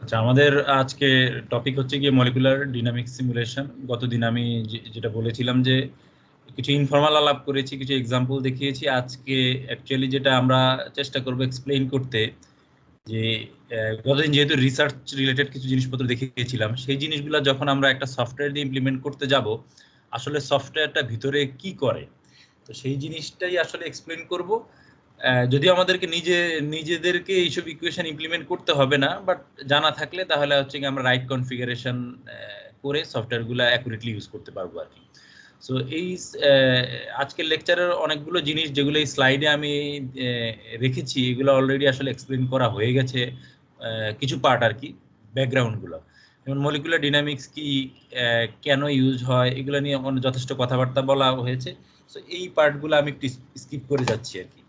আচ্ছা, আমাদের আজকে টপিক হচ্ছে গিয়ে মলিকুলার ডিনামিক সিমুলেশন। গতদিন আমি যেটা বলেছিলাম যে কিছু ইনফর্মাল আলাপ করেছি, কিছু এক্সাম্পল দেখিয়েছি। আজকে অ্যাকচুয়ালি যেটা আমরা চেষ্টা করব এক্সপ্লেইন করতে, যে গতদিন যেহেতু রিসার্চ রিলেটেড কিছু জিনিসপত্র দেখিয়েছিলাম, সেই জিনিসগুলো যখন আমরা একটা সফটওয়্যার দিয়ে ইমপ্লিমেন্ট করতে যাব, আসলে সফটওয়্যারটা ভিতরে কি করে, তো সেই জিনিসটাই আসলে এক্সপ্লেন করব। যদিও আমাদেরকে নিজেদেরকে এইসব ইকুয়েশন ইমপ্লিমেন্ট করতে হবে না, বাট জানা থাকলে তাহলে হচ্ছে কি আমরা রাইট কনফিগারেশন করে সফটওয়্যারগুলো অ্যাকুরেটলি ইউজ করতে পারবো আর কি। সো এই আজকের লেকচারের অনেকগুলো জিনিস যেগুলো এই স্লাইডে আমি রেখেছি, এগুলো অলরেডি আসলে এক্সপ্লেন করা হয়ে গেছে, কিছু পার্ট আর কি, ব্যাকগ্রাউন্ডগুলো। যেমন মলিকুলার ডিনামিক্স কি, কেন ইউজ হয়, এগুলো নিয়ে যথেষ্ট কথাবার্তা বলা হয়েছে। সো এই পার্টগুলো আমি একটু স্কিপ করে যাচ্ছি আর কি।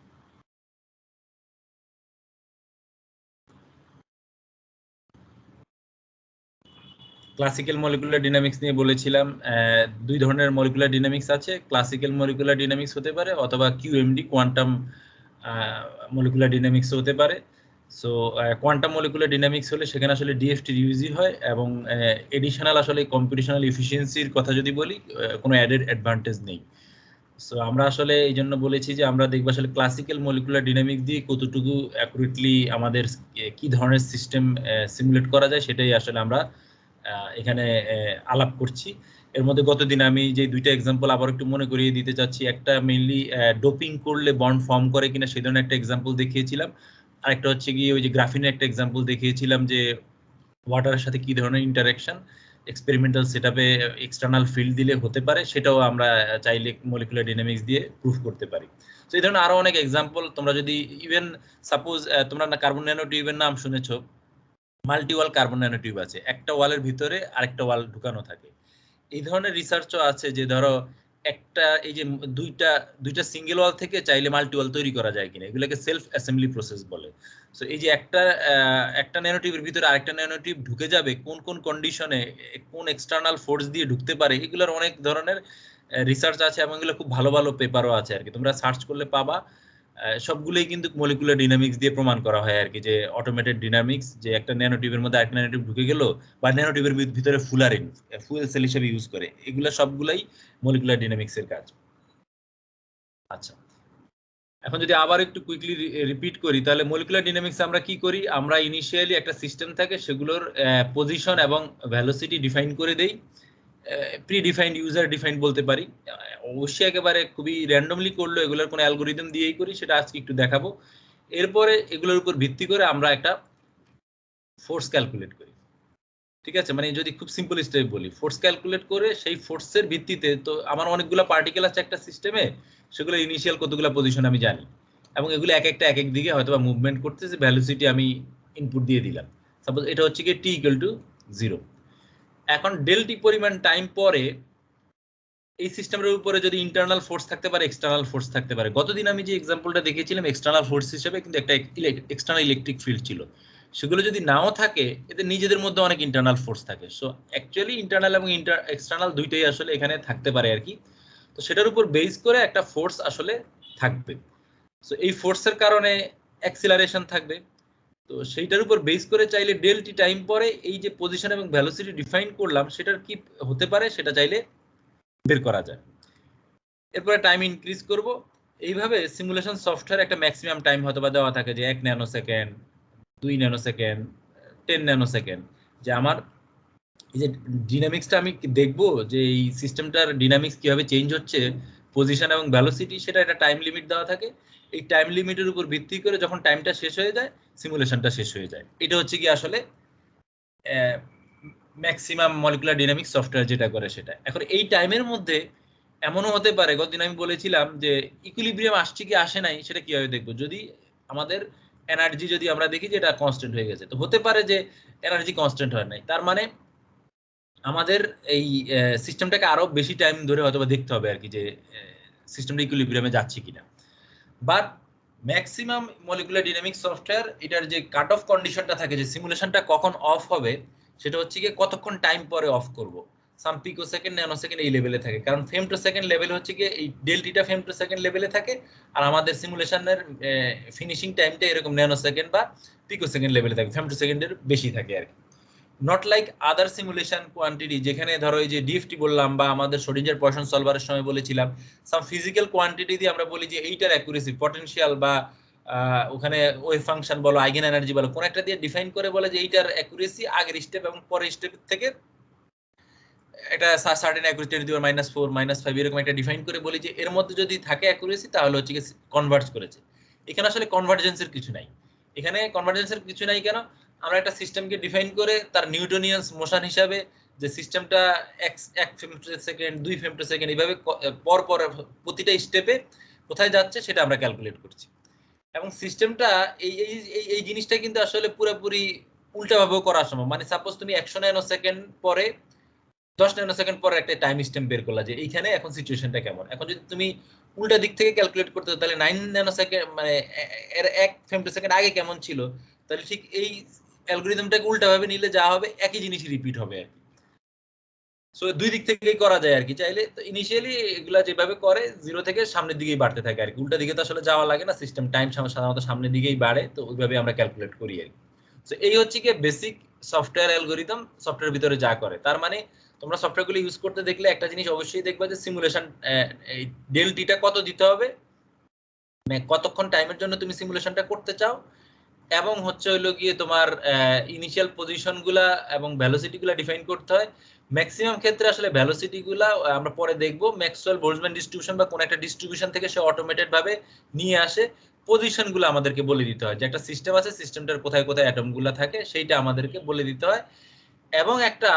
ক্লাসিক্যাল মলিকুলার ডিনামিক্স নিয়ে বলেছিলাম, দুই ধরনের মলিকুলার ডিনামিক্স আছে। ক্লাসিক্যাল মলিকুলার ডিনামিক্স হতে পারে, অথবা কিউএমডি, কোয়ান্টাম মলিকুলার ডিনামিক্স হতে পারে। সো কোয়ান্টাম মলিকুলার ডিনামিক্স হলে সেখানে আসলে ডিএফটি ইউজই হয়, এবং এডিশনাল আসলে কম্পিউটেশনাল এফিসিয়েন্সির কথা যদি বলি, কোনো অ্যাডেড অ্যাডভান্টেজ নেই। সো আমরা আসলে এই জন্য বলেছি যে আমরা দেখবো আসলে ক্লাসিক্যাল মলিকুলার ডিনামিক্স দিয়ে কতটুকু অ্যাকুরেটলি আমাদের কি ধরনের সিস্টেম সিমুলেট করা যায়, সেটাই আসলে আমরা এখানে আলাপ করছি। এর মধ্যে গতদিন আমি যে দুইটা এক্সাম্পল আবার একটু মনে করিয়ে দিতে চাচ্ছি। একটা মেইনলি ডোপিং করলে বন্ড ফর্ম করে কিনা সেই ধরনের একটা এক্সাম্পল দেখিয়েছিলাম। আরেকটা হচ্ছে গিয়ে ওই যে গ্রাফিনের একটা এক্সাম্পল দেখিয়েছিলাম, যে ওয়াটারের সাথে কি ধরনের ইন্টারাকশন এক্সপেরিমেন্টাল সেটআপে এক্সটার্নাল ফিল্ড দিলে হতে পারে, সেটাও আমরা চাইলে মলিকুলার ডাইনামিক্স দিয়ে প্রুফ করতে পারি। তো এই ধরনের আরো অনেক এক্সাম্পল, তোমরা যদি ইভেন সাপোজ তোমরা কার্বন ন্যানোটিউবের নাম শুনেছো, মাল্টি ওয়াল কার্বন ন্যানোটিউব আছে, একটা ওয়ালের ভিতরে আরেকটা ওয়াল ঢুকানো থাকে। এই ধরনের রিসার্চও আছে যে ধরো একটা এই যে দুইটা দুইটা সিঙ্গেল ওয়াল থেকে চাইলে মাল্টি ওয়াল তৈরি করা যায় কিনা, এগুলোকে সেলফ অ্যাসেম্বলি প্রসেস বলে। সো এই যে একটা ন্যানোটিউবের ভিতরে আরেকটা ন্যানোটিউব ঢুকে যাবে কোন কোন কন্ডিশনে, কোন এক্সটার্নাল ফোর্স দিয়ে ঢুকতে পারে, এগুলোর অনেক ধরনের রিসার্চ আছে, এবং এগুলো খুব ভালো ভালো পেপারও আছে আর কি, তোমরা সার্চ করলে পাবা। সবগুলোই কিন্তু মলিকুলার ডিনামিক্স দিয়ে প্রমাণ করা হয় আর কি, যে অটোমেটেড ডিনামিক্স, যে একটা ন্যানোটিউবের মধ্যে আরেকটা ন্যানোটিউব ঢুকে গেল, বা ন্যানোটিউবের ভিতরে ফুলারিন ফুয়েল সেল হিসেবে ইউজ করে, এগুলো সবগুলাই মলিকুলার ডিনামিক্সের কাজ। আচ্ছা, এখন যদি আবার একটু কুইকলি রিপিট করি, তাহলে মলিকুলার ডিনামিক্স আমরা কি করি, আমরা ইনিশিয়ালি একটা সিস্টেম থাকে, সেগুলোর পজিশন এবং ভেলোসিটি ডিফাইন করে দেই, প্রি ডিফাইন্ড ইউজার ডিফাইন্ড বলতে পারি। অবশ্যই একেবারে খুবই র্যান্ডমলি করলো, এগুলোর কোনো অ্যালগোরিদম দিয়েই করি, সেটা আজকে একটু দেখাবো। এরপরে এগুলোর উপর ভিত্তি করে আমরা একটা ফোর্স ক্যালকুলেট করি। ঠিক আছে, মানে যদি খুব সিম্পল স্টেপ বলি, ফোর্স ক্যালকুলেট করে সেই ফোর্সের ভিত্তিতে, তো আমার অনেকগুলো পার্টিকেল আছে একটা সিস্টেমে, সেগুলো ইনিশিয়াল কতগুলো পজিশন আমি জানি, এবং এগুলো এক একটা এক এক দিকে হয়তো বা মুভমেন্ট করতেছে, ভ্যালোসিটি আমি ইনপুট দিয়ে দিলাম। সাপোজ এটা হচ্ছে কি টি ইকুয়াল টু 0। এখন ডেল টি পরিমাণ টাইম পরে এই সিস্টেমের উপরে যদি ইন্টারনাল ফোর্স থাকতে পারে, এক্সটার্নাল ফোর্স থাকতে পারে। গতদিন আমি যে এক্সাম্পলটা দেখিয়েছিলাম এক্সটার্নাল ফোর্স হিসেবে, কিন্তু একটা এক্সটার্নাল ইলেকট্রিক ফিল্ড ছিল। সেগুলো যদি নাও থাকে, এদের নিজেদের মধ্যে অনেক ইন্টারনাল ফোর্স থাকে। সো অ্যাকচুয়ালি ইন্টারনাল এবং এক্সটার্নাল দুইটাই আসলে এখানে থাকতে পারে আর কি। তো সেটার উপর বেস করে একটা ফোর্স আসলে থাকবে। সো এই ফোর্সের কারণে অ্যাক্সিলারেশন থাকবে। তো সেইটার উপর বেস করে চাইলে ডেল টি টাইম পরে এই যে পজিশন এবং ভেলোসিটি ডিফাইন করলাম, সেটার কি হতে পারে সেটা চাইলে বের করা যায়। এরপরে টাইম ইনক্রিজ করব। এইভাবে সিমুলেশন সফটওয়্যার একটা ম্যাক্সিমাম টাইম হয়তো বা দেওয়া থাকে, যে 1 nano second, 2 nano second, 10 nano second. যে আমার এই যে ডিনামিক্সটা আমি দেখবো, যে এই সিস্টেমটার ডিনামিক্স কিভাবে চেঞ্জ হচ্ছে, পজিশন এবং ভেলোসিটি, সেটা একটা টাইম লিমিট দেওয়া থাকে। এই টাইম লিমিটের উপর ভিত্তি করে যখন টাইমটা শেষ হয়ে যায়, সিমুলেশনটা শেষ হয়ে যায়। এটা হচ্ছে কি আসলে ম্যাক্সিমাম মলিকুলার ডিনামিক্স সফটওয়্যার যেটা করে সেটা। এখন এই টাইমের মধ্যে এমনও হতে পারে, গতদিন আমি বলেছিলাম যে ইকুইলিব্রিয়াম আসছে কি আসে নাই সেটা কিভাবে দেখবো, যদি আমাদের এনার্জি যদি আমরা দেখি যে এটা কনস্ট্যান্ট হয়ে গেছে, তো হতে পারে যে এনার্জি কনস্ট্যান্ট হয় নাই, তার মানে আমাদের এই সিস্টেমটাকে আরো বেশি টাইম ধরে হয়তো দেখতে হবে আর কি, যে সিস্টেমটা ইকুইলিব্রিয়ামে যাচ্ছে কিনা। But maximum molecular dynamics software, এটার যে কাট অফ কন্ডিশনটা থাকে, যে সিমুলেশনটা কখন অফ হবে, সেটা হচ্ছে কি কতক্ষণ টাইম পরে অফ করব। সাম পিকো সেকেন্ড, ন্যানো সেকেন্ড এই লেভেলে থাকে, কারণ ফেম টু সেকেন্ড লেভেল হচ্ছে কি এই ডেলটিটা ফেম টু সেকেন্ড লেভেলে থাকে, আর আমাদের সিমুলেশনের ফিনিশিং টাইমটা এরকম ন্যানো সেকেন্ড বা পিকো সেকেন্ড লেভেলে থাকে, ফেম টু সেকেন্ডের বেশি থাকে আর কি। Not like other simulation quantity, যেখানে ধরো এই যে ডিএফটি বললাম বা আমাদের শ্রোডিঞ্জার পয়সন সলভারের সময় বলেছিলাম, সাম ফিজিক্যাল কোয়ান্টিটি দিয়ে আমরা বলি যে এইটার অ্যাকুরেসি পটেনশিয়াল বা ওখানে ওয়েভ ফাংশন বলো, আইগেন এনার্জি বলো, কোন একটা দিয়ে ডিফাইন করে বলে যে এইটার অ্যাকুরেসি আগের স্টেপ এবং পরের স্টেপ থেকে এটা সার্টেন অ্যাকুরেসি -4 -5 এরকম একটা ডিফাইন করে বলি যে এর মধ্যে যদি থাকে অ্যাকুরেসি তাহলে হচ্ছে কি কনভার্জ করেছে। এখানে আসলে কনভার্জেন্সের কিছু নাই। এখানে কনভার্জেন্সের কিছু নাই কেন? আমরা একটা সিস্টেমকে ডিফাইন করে তার নিউটনিয়ান মোশন হিসাবে যে সিস্টেমটা 1 ফেমটোসেকেন্ড 2 ফেমটোসেকেন্ড এইভাবে পর পর প্রতিটা স্টেপে কোথায় যাচ্ছে সেটা আমরা ক্যালকুলেট করছি। এবং সিস্টেমটা এই এই এই জিনিসটা কিন্তু আসলে পুরোপুরি উল্টাভাবেও করা সম্ভব। মানে সাপোজ তুমি 100 ন্যানো সেকেন্ড পরে 10 ন্যানো সেকেন্ড পরে একটা টাইম স্ট্যাম্প বের করলা যে এইখানে এখন সিচুয়েশনটা কেমন। এখন যদি তুমি উল্টা দিক থেকে ক্যালকুলেট করতে তাহলে 9 ন্যানো সেকেন্ড মানে এর 1 ফেমটোসেকেন্ড আগে কেমন ছিল, তাহলে ঠিক এই অ্যালগরিদমটাকে উল্টাভাবে নিলে যা হবে একই জিনিসই রিপিট হবে আর কি। সো দুই দিক থেকেই করা যায় আর কি চাইলে। তো ইনিশিয়ালি এগুলা যেভাবে করে 0 থেকে সামনের দিকেই বাড়তে থাকে আর কি, উল্টা দিকে তো আসলে যাওয়া লাগে না, সিস্টেম টাইম সাধারণত সামনের দিকেই বাড়ে, তো ওইভাবে আমরা ক্যালকুলেট করি আর কি। সো এই হচ্ছে কি বেসিক সফটওয়্যার অ্যালগরিদম, সফটওয়্যার ভিতরে যা করে। তার মানে তোমরা সফটওয়্যারগুলো ইউজ করতে দেখলে একটা জিনিস অবশ্যই দেখবা যে সিমুলেশন ডেল টিটা কত দিতে হবে, মানে কতক্ষণ টাইমের জন্য তুমি সিমুলেশনটা করতে চাও, এবং হচ্ছে হইলো গিয়ে তোমার ইনিশিয়াল পজিশনগুলা এবং ভেলোসিটিগুলা ডিফাইন করতে হয়। ম্যাক্সিমাম ক্ষেত্রে আসলে ভেলোসিটিগুলা আমরা পরে দেখব ম্যাক্সওয়েল বোলজম্যান ডিস্ট্রিবিউশন বা কোন একটা ডিস্ট্রিবিউশন থেকে সে অটোমেটেড ভাবে নিয়ে আসে। পজিশনগুলো আমাদেরকে বলে দিতে হয় যে একটা সিস্টেম আছে, সিস্টেমটার কোথায় কোথায় অ্যাটমগুলো থাকে সেইটা আমাদেরকে বলে দিতে হয়। এবং একটা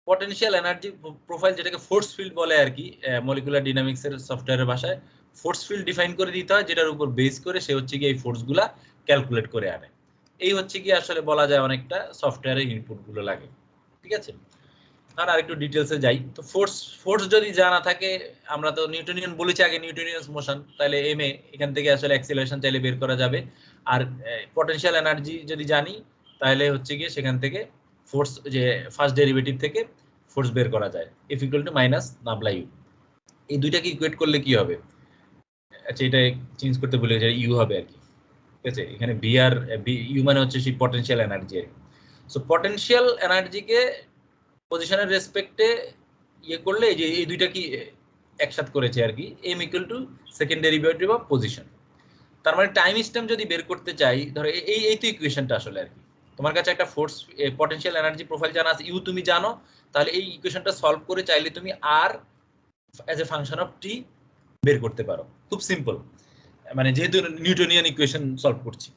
পটেনশিয়াল এনার্জি প্রোফাইল, যেটাকে ফোর্স ফিল্ড বলে আর কি মলিকুলার ডাইনামিক্সের সফটওয়্যারের ভাষায়, ফোর্স ফিল্ড ডিফাইন করে দিতে হয়, যেটার উপর বেস করে সে হচ্ছে কি এই ফোর্সগুলা ক্যালকুলেট করে আনে। এই হচ্ছে কি আসলে বলা যায় অনেকটা সফটওয়্যারের ইনপুটগুলো লাগে, ঠিক আছে। আর আরেকটু ডিটেলসে যাই, তো ফোর্স ফোর্স যদি জানা থাকে, আমরা তো নিউটনিয়ান বলেছি আগে, নিউটনিয়ান মোশন, তাহলে এম এ এখান থেকে আসলে অ্যাক্সিলারেশন চাইলে বের করা যাবে। আর পটেনশিয়াল এনার্জি যদি জানি তাহলে হচ্ছে গিয়ে সেখান থেকে ফোর্স যে ফার্স্ট ডেরিভেটিভ থেকে ফোর্স বের করা যায়, F equal to minus nabla U. এই দুইটাকে ইকুয়েট করলে কি হবে, আচ্ছা এটা চেঞ্জ করতে ভুলে যাই, ইউ হবে আর কি, ঠিক আছে। এখানে ভি আর ইউ মানে হচ্ছে সেই পটেনশিয়াল এনার্জি। সো পটেনশিয়াল এনার্জিকে পজিশনের রেসপেক্টে ইয়ে করলে যে এই দুইটা কি একসাথে করেছে আর কি, M equal to second derivative of position. তার মানে টাইম স্ট্যাম্প যদি বের করতে চাই, ধরো এই এই তো ইকুয়েশনটা আসলে আর কি, তোমার কাছে একটা ফোর্স পটেনশিয়াল এনার্জি প্রোফাইল জানা আছে, ইউ তুমি জানো, তাহলে এই ইকুয়েশনটা সলভ করে চাইলে তুমি আর অ্যাজ এ ফাংশন অফ টি বের করতে পারো। খুব সিম্পল, মানে যেহেতু নিউটনিয়ান ইকুয়েশন সলভ করছি।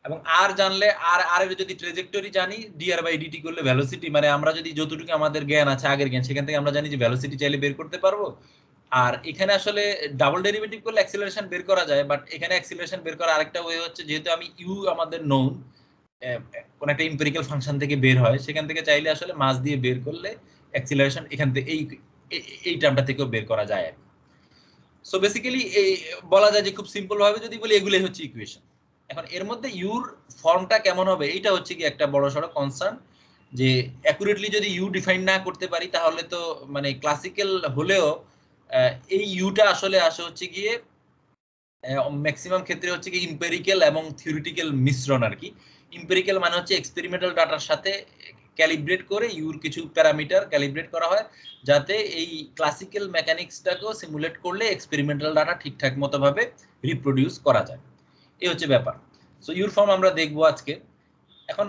এবং আর জানলে আর এর যদি ট্রেজেক্টরি জানি, ডিআর বাই ডিটি করলে ভেলোসিটি, মানে আমরা যদি যতটুকু আমাদের জ্ঞান আছে আগের জ্ঞান সেখান থেকে আমরা জানি যে ভেলোসিটি চাইলে বের করতে পারবো। আর এখানে আসলে ডাবল ডেরিভেটিভ করলে অ্যাক্সিলারেশন বের করা যায়, বাট এখানে অ্যাক্সিলারেশন বের করার আরেকটা ওয়ে হচ্ছে, যেহেতু আমি ইউ আমাদের নোন কোন একটা এম্পিরিক্যাল ফাংশন থেকে বের হয়, সেখান থেকে চাইলে আসলে মাস দিয়ে বের করলে অ্যাক্সিলারেশন এখান থেকে এই টার্মটা থেকেও বের করা যায়। সো বেসিক্যালি এই বলা যায় যে খুব সিম্পল ভাবে যদি বলি এগুলোই হচ্ছে ইকুয়েশন। এখন এর মধ্যে ইউর ফর্মটা কেমন হবে এইটা হচ্ছে কি একটা বড় সড়ো কনসার্ন, যে অ্যাকুরেটলি যদি ইউ ডিফাইন না করতে পারি তাহলে তো মানে ক্লাসিক্যাল হলেও এই ইউটা আসলে আসে হচ্ছে গিয়ে ম্যাক্সিমাম ক্ষেত্রে হচ্ছে কি ইম্পেরিক্যাল এবং থিওরিটিক্যাল মিশ্রণ আর কি। ইম্পেরিক্যাল মানে হচ্ছে এক্সপেরিমেন্টাল ডাটার সাথে ক্যালিব্রেট করে ইউর কিছু প্যারামিটার ক্যালিব্রেট করা হয়, যাতে এই ক্লাসিক্যাল মেকানিক্সটাকেও সিমুলেট করলে এক্সপেরিমেন্টাল ডাটা ঠিকঠাক মতো ভাবে রিপ্রোডিউস করা যায়। এই হচ্ছে ব্যাপার। সো ইউর ফর্ম আমরা দেখবো আজকে। এখন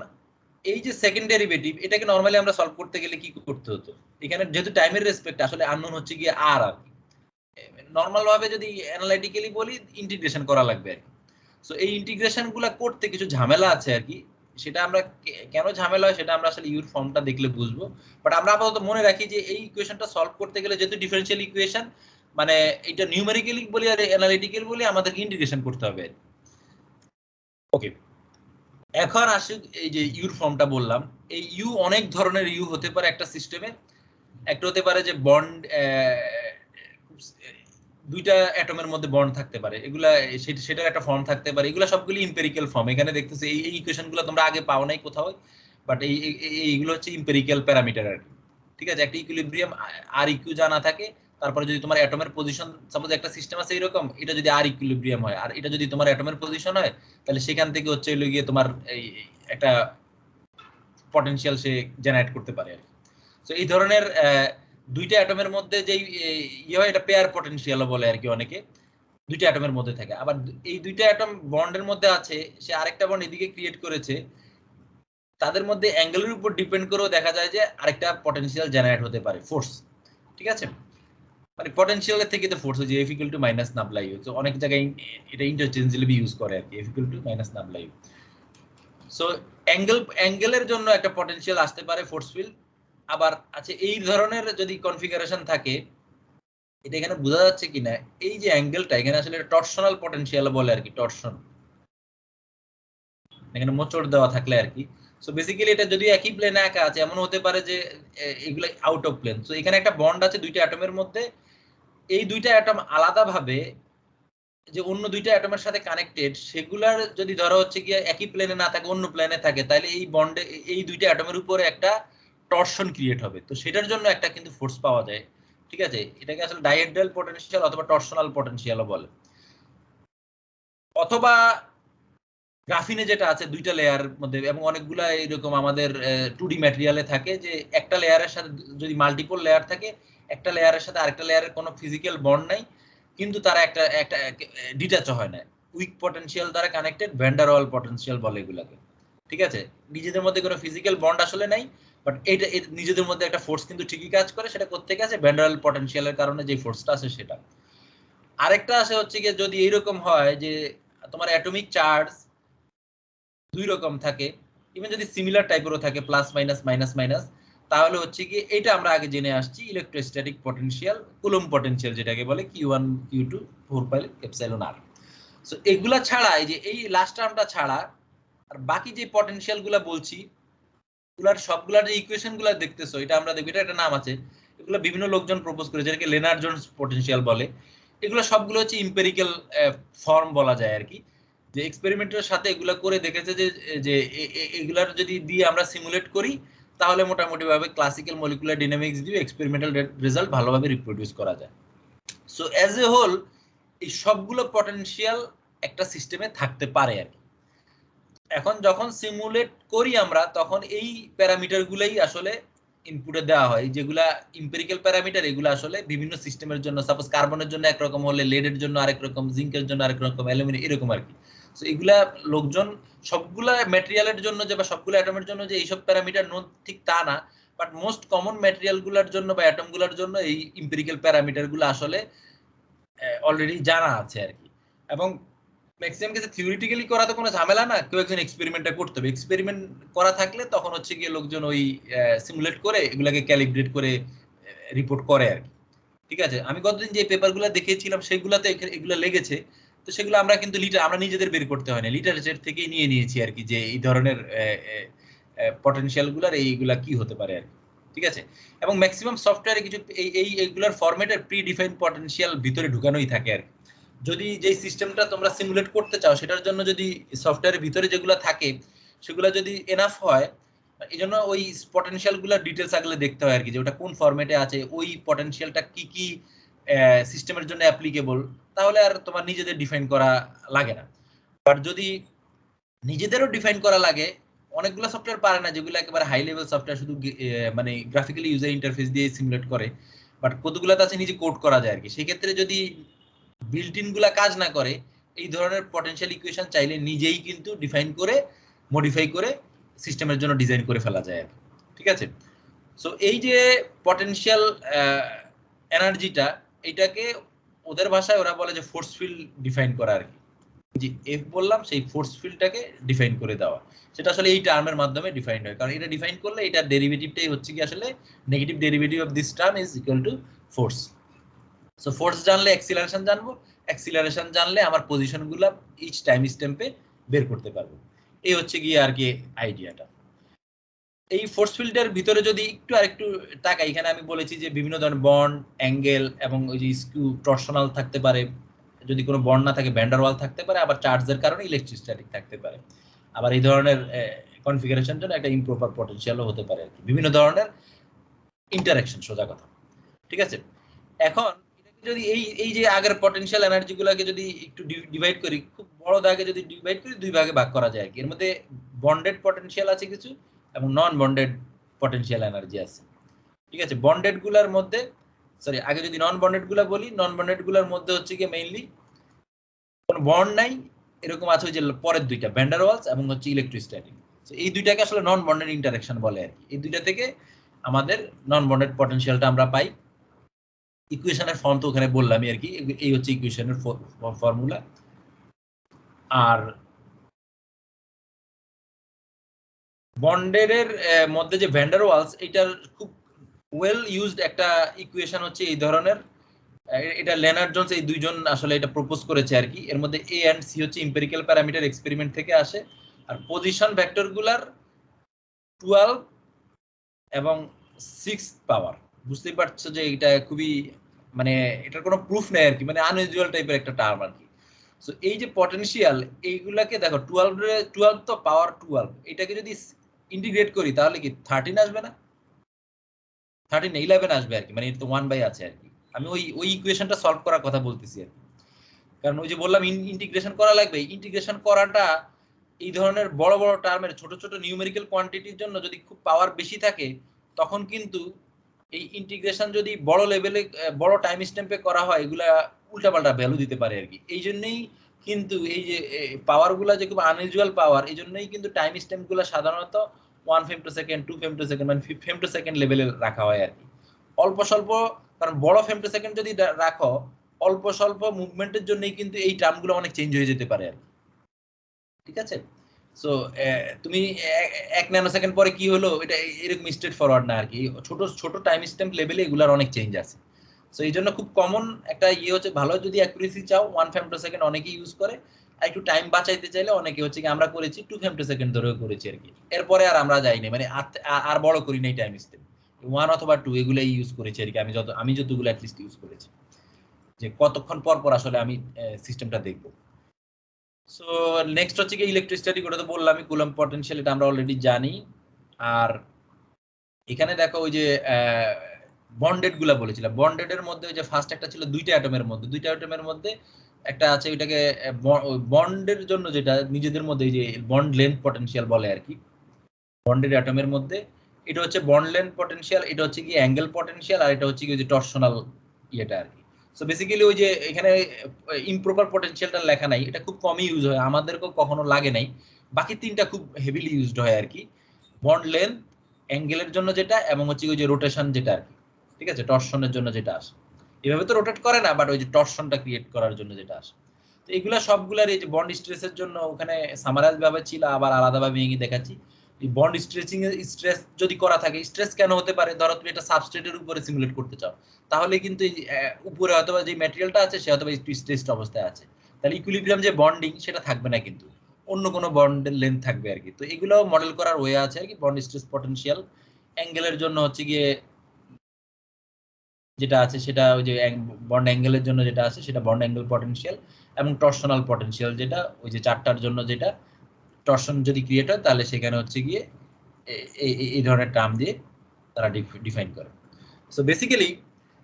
এই যে সেকেন্ড ডেরিভেটিভ, এটাকে নরমালি আমরা সলভ করতে গেলে কি করতে হতো, এখানে যেহেতু টাইমের রেসপেক্ট আসলে আননোন হচ্ছে গিয়ে আর কি, নরমাল ভাবে যদি অ্যানালাইটিক্যালি বলি ইন্টিগ্রেশন করা লাগবে আর কি। সো এই ইন্টিগ্রেশন গুলা করতে কিছু ঝামেলা আছে আর কি, সেটা আমরা কেন ঝামেলা হয় সেটা আমরা আসলে ইউর ফর্মটা দেখলে বুঝবো। বাট আমরা আপাতত মনে রাখি যে এই ইকুয়েশনটা সলভ করতে গেলে যেহেতু ডিফারেনশিয়াল ইকুয়েশন, মানে এটা নিউমেরিক্যালি বলি আর অ্যানালিটিক্যালি বলি, আমাদেরকে ইন্টিগ্রেশন করতে হবে। ওকে, এখন আসুক এই যে ইউর ফর্মটা বললাম, এই ইউ অনেক ধরনের ইউ হতে পারে একটা সিস্টেমে। একটা হতে পারে যে বন্ড, দুইটা অ্যাটমের মধ্যে বন্ড থাকতে পারে, এগুলা সেটার একটা ফর্ম থাকতে পারে, এগুলা সবগুলি ইম্পেরিক্যাল ফর্ম। এখানে দেখতেছি এই ইকুয়েশনগুলো তোমরা আগে পাও নাই কোথাও, বাট এইগুলো হচ্ছে ইম্পেরিক্যাল প্যারামিটার আর কি, ঠিক আছে। একটা ইকুইলিব্রিয়াম আর ইকিউ জানা থাকে, তারপরে যদি তোমার অ্যাটমের পজিশন, সাপোজ একটা সিস্টেম আছে এরকম, এটা যদি আর ইকুইলিব্রিয়াম হয় আর এটা যদি তোমার অ্যাটমের পজিশন হয়, তাহলে সেখান থেকে হচ্ছে গিয়ে তোমার এই একটা পটেনশিয়াল সে জেনারেট করতে পারে আর কি। সো এই ধরনের দুইটা অ্যাটমের মধ্যে যেই ইয়ে হয় এটা পেয়ার পটেনশিয়ালও বলে আর কি অনেকে, দুইটা অ্যাটমের মধ্যে থাকে। আবার এই দুইটা অ্যাটম বন্ডের মধ্যে আছে, সে আরেকটা বন্ড এদিকে ক্রিয়েট করেছে, তাদের মধ্যে অ্যাঙ্গেলের উপর ডিপেন্ড করেও দেখা যায় যে আরেকটা পটেনশিয়াল জেনারেট হতে পারে, ফোর্স। ঠিক আছে, মানে পটেনশিয়ালের থেকে তো ফোর্স হচ্ছে F equal to minus nabla U, তো অনেক জায়গায় এটা ইন্টারচেঞ্জেবলি ইউজ করে আর কি, F equal to minus nabla U. So অ্যাঙ্গেলের জন্য একটা পটেনশিয়াল আসতে পারে ফোর্স ফিল্ড। আবার আছে এই ধরনের যদি কনফিগারেশন থাকে, এটা এখানে বোঝা যাচ্ছে কিনা, এই যে অ্যাঙ্গেলটা এখানে আসলে টর্শনাল পটেনশিয়াল বলে আর কি, টর্শন, এখানে মোচড় দেওয়া থাকলে আর কি। সো বেসিক্যালি এটা যদি একই প্লেনে একা আছে, এমন হতে পারে যে এগুলো আউট অফ প্লেন। সো এখানে একটা বন্ড আছে দুইটা অ্যাটমের মধ্যে, এই দুইটা অ্যাটম আলাদাভাবে যে অন্য দুইটা অ্যাটমের সাথে কানেক্টেড, সেগুলার যদি ধরা হচ্ছে কি একই প্লেনে না থাকে, অন্য প্লেনে থাকে, তাহলে এই বন্ডে এই দুইটা অ্যাটমের উপরে একটা টর্শন ক্রিয়েট হবে। তো সেটার জন্য একটা কিন্তু ফোর্স পাওয়া যায়। ঠিক আছে, এটাকে আসলে ডাইহেড্রাল পটেনশিয়াল অথবা টর্শনাল পটেনশিয়ালও বলে। অথবা গ্রাফিনে যেটা আছে দুইটা লেয়ার মধ্যে, এবং অনেকগুলা এরকম আমাদের 2D ম্যাটেরিয়ালে থাকে, যে একটা লেয়ারের সাথে যদি মাল্টিপল লেয়ার থাকে, একটা লেয়ারের সাথে আরেকটা লেয়ারের কোনো ফিজিক্যাল বন্ড নাই, কিন্তু তারা একটা একটা ডিটাচ হয় না, উইক পটেনশিয়াল দ্বারা কানেক্টেড, ভ্যান ডার ওয়াল পটেনশিয়াল বলে এগুলাকে। ঠিক আছে, নিজেদের মধ্যে কোনো ফিজিক্যাল বন্ড আসলে নাই, বাট এটা নিজেদের মধ্যে একটা ফোর্স কিন্তু ঠিকই কাজ করে। সেটা কোত্থেকে আছে? ভ্যান ডার ওয়াল পটেনশিয়ালের কারণে যে ফোর্সটা আছে সেটা। আরেকটা আছে হচ্ছে গিয়ে যদি এইরকম হয় যে তোমার অ্যাটমিক চার্জ দুই রকম থাকে, ইভেন যদি সিমিলার টাইপেরও থাকে, প্লাস মাইনাস মাইনাস মাইনাস, তাহলে হচ্ছে কি এটা আমরা আগে জেনে আসছি, ইলেকট্রোস্ট্যাটিক পটেনশিয়াল, কুলম্ব পটেনশিয়াল যেটাকে বলে, Q1 Q2 4 pi epsilon r। So এগুলা ছাড়া, এই যে এই লাস্ট টার্মটা ছাড়া আর বাকি যে পটেনশিয়াল গুলা বলছি, এগুলার সবগুলার যে ইকুয়েশন গুলা দেখতেছো, এটা আমরা দেখব, এটা একটা নাম আছে, এগুলো বিভিন্ন লোকজন প্রপোজ করে, যেটাকে লেনার্ড জোন্স পটেনশিয়াল বলে। এগুলো সবগুলো হচ্ছে ইম্পেরিক্যাল ফর্ম বলা যায় আর কি, যে এক্সপেরিমেন্টের সাথে এগুলো করে দেখেছে যে যে এগুলার যদি দিয়ে আমরা সিমুলেট করি, তাহলে মোটামুটি ভাবে ক্লাসিক্যাল মলিকুলার ডাইনামিক্স দিয়ে এক্সপেরিমেন্টাল রেজাল্ট ভালোভাবে রিপ্রোডিউস করা যায়। সো অ্যাজ এ হোল এই সবগুলো পটেনশিয়াল একটা সিস্টেমে থাকতে পারে আর কি। এখন যখন সিমুলেট করি আমরা, তখন এই প্যারামিটার গুলাই আসলে ইনপুটে দেওয়া হয়, যেগুলা ইম্পেরিক্যাল প্যারামিটার, এগুলো আসলে বিভিন্ন সিস্টেমের জন্য, সাপোজ কার্বনের জন্য একরকম হলে লেডের জন্য আরেক রকম, জিঙ্কের জন্য আরেক রকম, অ্যালুমিনিয়াম এরকম আর কি। সো এগুলা লোকজন সবগুলা ম্যাটেরিয়ালের জন্য যে বা সবগুলো অ্যাটমের জন্য যে এইসব প্যারামিটার নোট ঠিক তা না, বাট মোস্ট কমন ম্যাটেরিয়াল গুলার জন্য বা অ্যাটম গুলার জন্য এই ইম্পেরিক্যাল প্যারামিটার গুলো আসলে অলরেডি জানা আছে আর কি। এবং ম্যাক্সিমাম ক্ষেত্রে থিওরিটিক্যালি করা তো কোনো ঝামেলা না, কেউ একজন এক্সপেরিমেন্টটা করতে হবে, এক্সপেরিমেন্ট করা থাকলে তখন হচ্ছে গিয়ে লোকজন ওই সিমুলেট করে এগুলাকে ক্যালিব্রেট করে রিপোর্ট করে আর কি। ঠিক আছে, আমি গতদিন যে পেপারগুলো দেখিয়েছিলাম সেগুলোতে এগুলো লেগেছে, তো সেগুলো আমরা কিন্তু আমরা নিজেদের বের করতে হয় না, লিটারেচার থেকেই নিয়ে নিয়েছি আর কি, যে এই ধরনের পটেনশিয়াল গুলার এইগুলা কি হতে পারে আর কি। ঠিক আছে, এবং ম্যাক্সিমাম সফটওয়্যারে কিছু এইগুলার ফরম্যাটের প্রি ডিফাইন্ড পটেনশিয়াল ভিতরে ঢুকানোই থাকে আর কি। যদি যে সিস্টেমটা তোমরা সিমুলেট করতে চাও, সেটার জন্য যদি সফটওয়্যারের ভিতরে যেগুলো থাকে সেগুলো যদি এনাফ হয়, এই জন্য ওই পটেনশিয়াল গুলোর ডিটেলস আগলে দেখতে হয় আর কি, যে ওটা কোন ফরম্যাটে আছে, ওই পটেনশিয়ালটা কি কি সিস্টেমের জন্য অ্যাপ্লিকেবল, তাহলে আর তোমার নিজেদের ডিফাইন করা লাগে না। বাট যদি নিজেদেরও ডিফাইন করা লাগে, অনেকগুলো সফটওয়্যার পারে না, যেগুলো একেবারে হাই লেভেল সফটওয়্যার, শুধু মানে গ্রাফিক্যালি ইউজার ইন্টারফেস দিয়ে সিমুলেট করে, বাট কতগুলোতে আছে নিজে কোড করা যায় আর কি। সেক্ষেত্রে যদি বিল্ট ইন গুলা কাজ না করে, এই ধরনের পটেনশিয়াল ইকুয়েশন চাইলে নিজেই কিন্তু ডিফাইন করে মডিফাই করে সিস্টেমের জন্য ডিজাইন করে ফেলা যায় আর কি। ঠিক আছে, সো এই যে পটেনশিয়াল এনার্জিটা, এটাকে ওদের ভাষায় ওরা বলে যে ফোর্স ফিল্ড ডিফাইন করা আর কি, যে এফ বললাম সেই ফোর্স ফিল্ডটাকে ডিফাইন করে দেওয়া, সেটা আসলে এই টার্মের মাধ্যমে ডিফাইন হয়, কারণ এটা ডিফাইন করলে এটার ডেরিভেটিভটাই হচ্ছে কি আসলে negative derivative of this term is equal to force. So force জানলে অ্যাক্সিলারেশন জানবো, অ্যাক্সিলারেশন জানলে আমার পজিশনগুলো ইচ টাইম স্ট্যাম্পে বের করতে পারবো। এই হচ্ছে গিয়ে আর কি আইডিয়াটা। এই ফোর্স ফিল্ডের ভিতরে যদি একটু আরেকটু তাকাই, এখানে আমি বলেছি যে বিভিন্ন ধরনের বন্ড, অ্যাঙ্গেল এবং ওই যে স্কিউ, টর্শনাল থাকতে পারে, যদি কোনো বন্ড না থাকে ভ্যান ডার ওয়াল থাকতে পারে, আবার চার্জের কারণে ইলেকট্রোস্ট্যাটিক থাকতে পারে, আবার এই ধরনের কনফিগারেশন জন্য একটা ইমপ্রপার পটেনশিয়ালও হতে পারে আর কি, বিভিন্ন ধরনের ইন্টারঅ্যাকশন, সোজা কথা। ঠিক আছে, এখন যদি এই যে আগের পটেনশিয়াল এনার্জি গুলাকে যদি একটু ডিভাইড করি, খুব বড় দাগে যদি ডিভাইড করি, দুই ভাগে ভাগ করা যায় আর কি। এর মধ্যে বন্ডেড পটেনশিয়াল আছে কিছু, এবং নন বন্ডেড পটেনশিয়াল এনার্জি আছে। ঠিক আছে, বন্ডেড গুলার মধ্যে সরি আগে যদি নন বন্ডেড গুলা বলি, নন বন্ডেড গুলার মধ্যে হচ্ছে কি মেইনলি কোন বন্ড নাই এরকম আছে, ওই যে পরের দুইটা ভ্যান ডার ওয়ালস এবং হচ্ছে ইলেকট্রোস্ট্যাটিক। এই দুইটাকে আসলে নন বন্ডেড ইন্টারঅ্যাকশন বলে আর কি। এই দুইটা থেকে আমাদের নন বন্ডেড পটেনশিয়ালটা আমরা পাই। ইকুয়েশনের ফর্ম তো ওখানে বললামই আর কি, এই হচ্ছে ইকুয়েশনের ফর্মুলা। আর বন্ডের মধ্যে যে ভ্যান ডার ওয়ালস, এটার খুব ওয়েল ইউজড একটা ইকুয়েশন হচ্ছে এই ধরনের, এটা লেনার্ড জোন্স এই দুইজন আসলে এটা প্রপোজ করেছে আর কি। এর মধ্যে এ এন্ড সি হচ্ছে এম্পিরিক্যাল প্যারামিটার এক্সপেরিমেন্ট থেকে আসে, আর পজিশন ভেক্টর গুলার 12 এবং 6 পাওয়ার। বুঝতেই পারছো যে এটা খুবই মানে এটার কোনো প্রুফ নেই আর কি, মানে আনইউজুয়াল টাইপের একটা টার্ম আর কি। সো এই যে পটেনশিয়াল এইগুলাকে দেখো 12 তো পাওয়ার 12, এটাকে যদি ইন্টিগ্রেট করি তাহলে কি 13 আসবে না, 13 11 আসবে আর কি, মানে এটা তো 1 বাই আছে আর কি। আমি ওই ইকুয়েশনটা সলভ করার কথা বলতেছি আর কি। কারণ ওই যে বললাম ইন্টিগ্রেশন করা লাগবে, ইন্টিগ্রেশন করাটা এই ধরনের বড় বড় টার্মের ছোট ছোট নিউমেরিক্যাল কোয়ান্টিটির জন্য যদি খুব পাওয়ার বেশি থাকে, তখন কিন্তু এই ইন্টিগ্রেশন যদি বড় লেভেলে বড় টাইম স্ট্যাম্পে করা হয়, এগুলা উল্টাপাল্টা ভ্যালু দিতে পারে আর কি। এই জন্যই কিন্তু এই যে পাওয়ার গুলা যে খুব আনইউজুয়াল পাওয়ার, এই জন্যই কিন্তু টাইম স্ট্যাম্প গুলা সাধারণত 1 ফেমটোসেকেন্ড 2 ফেমটোসেকেন্ড মানে ফেমটোসেকেন্ড লেভেলে রাখা হয় আর কি। অল্প স্বল্প, কারণ বড় ফেমটোসেকেন্ড যদি রাখো অল্প স্বল্প মুভমেন্টের জন্যই কিন্তু এই টার্মগুলো অনেক চেঞ্জ হয়ে যেতে পারে আর কি। ঠিক আছে, সো তুমি 1 ন্যানো সেকেন্ড পরে কি হলো এটা এরকম স্ট্রেট ফরওয়ার্ড না আর কি, ছোট ছোট টাইম স্ট্যাম্প লেভেলে এগুলার অনেক চেঞ্জ আছে। সো এই জন্য খুব কমন একটা হচ্ছে, ভালো যদি অ্যাকুরেসি চাও 1 ফেমটোসেকেন্ড অনেকে ইউজ করে, আর একটু টাইম বাঁচাইতে চাইলে অনেকে হচ্ছে কি আমরা করেছি 2 ফেমটোসেকেন্ড ধরেও করেছি আর কি। এরপরে আর আমরা যাইনি, মানে আর বড় করি নাই টাইম স্ট্যাম্প, 1 অথবা 2 এগুলাই ইউজ করেছি আর কি। আমি যতগুলো অ্যাটলিস্ট ইউজ করেছি, যে কতক্ষণ পর পর আসলে আমি সিস্টেমটা দেখবো। সো নেক্সট হচ্ছে কি ইলেকট্রোস্ট্যাটিক, ওটা তো বললামই, কুলম্ব পটেনশিয়াল এটা আমরা অলরেডি জানি। আর এখানে দেখো ওই যে বন্ডেড গুলা বলেছিলাম, বন্ডেড এর মধ্যে ওই যে ফার্স্ট একটা ছিল দুইটা অ্যাটমের মধ্যে একটা আছে, ওইটাকে বন্ডের জন্য যেটা নিজেদের মধ্যে যে বন্ড লেন্থ পটেনশিয়াল বলে আর কি। বন্ডেড অ্যাটমের মধ্যে এটা হচ্ছে বন্ড লেন্থ পটেনশিয়াল, এটা হচ্ছে কি অ্যাঙ্গেল পটেনশিয়াল, আর এটা হচ্ছে কি ওই যে টরশনাল ইয়েটা আর কি। সো বেসিক্যালি ওই যে এখানে ইমপ্রপার পটেনশিয়ালটা লেখা নাই, এটা খুব কমই ইউজ হয়, আমাদেরকেও কখনো লাগে নাই। বাকি তিনটা খুব হেভিলি ইউজড হয় আর কি, বন্ড লেন্থ, অ্যাঙ্গেলের জন্য যেটা, এবং হচ্ছে ওই যে রোটেশন যেটা আর কি। ঠিক আছে, টরশনের জন্য যেটা আসে, এভাবে তো রোটেট করে না, বাট ওই যে টরশনটা ক্রিয়েট করার জন্য যেটা আসে। তো এগুলা সবগুলার এই যে বন্ড স্ট্রেসের জন্য ওখানে সামারাইজ ভাবে ছিল, আবার আলাদাভাবে ভেঙে দেখাচ্ছি। এই বন্ড স্ট্রেচিং এর স্ট্রেস যদি করা থাকে, স্ট্রেস কেন হতে পারে, ধরো তুমি এটা সাবস্ট্রেটের উপরে সিমুলেট করতে চাও, তাহলে কিন্তু উপরে অথবা যে ম্যাটেরিয়ালটা আছে সে অথবা একটু স্ট্রেসড অবস্থায় আছে, তাহলে ইকুইলিব্রিয়াম যে বন্ডিং সেটা থাকবে না, কিন্তু অন্য কোনো বন্ডের লেন্থ থাকবে আর কি। তো এগুলো মডেল করার ওয়ে আছে আর কি। বন্ড স্ট্রেস পটেনশিয়াল অ্যাঙ্গেলের জন্য হচ্ছে গিয়ে যেটা আছে সেটা ওই যে বন্ড অ্যাঙ্গেলের জন্য যেটা আছে সেটা বন্ড অ্যাঙ্গেল পটেনশিয়াল, এবং টরশনাল পটেনশিয়াল যেটা ওই যে চারটার জন্য যেটা টরশন যদি ক্রিয়েট হয় তাহলে সেখানে হচ্ছে গিয়ে এই ধরনের টার্ম দিয়ে তারা ডিফাইন করে। সো বেসিক্যালি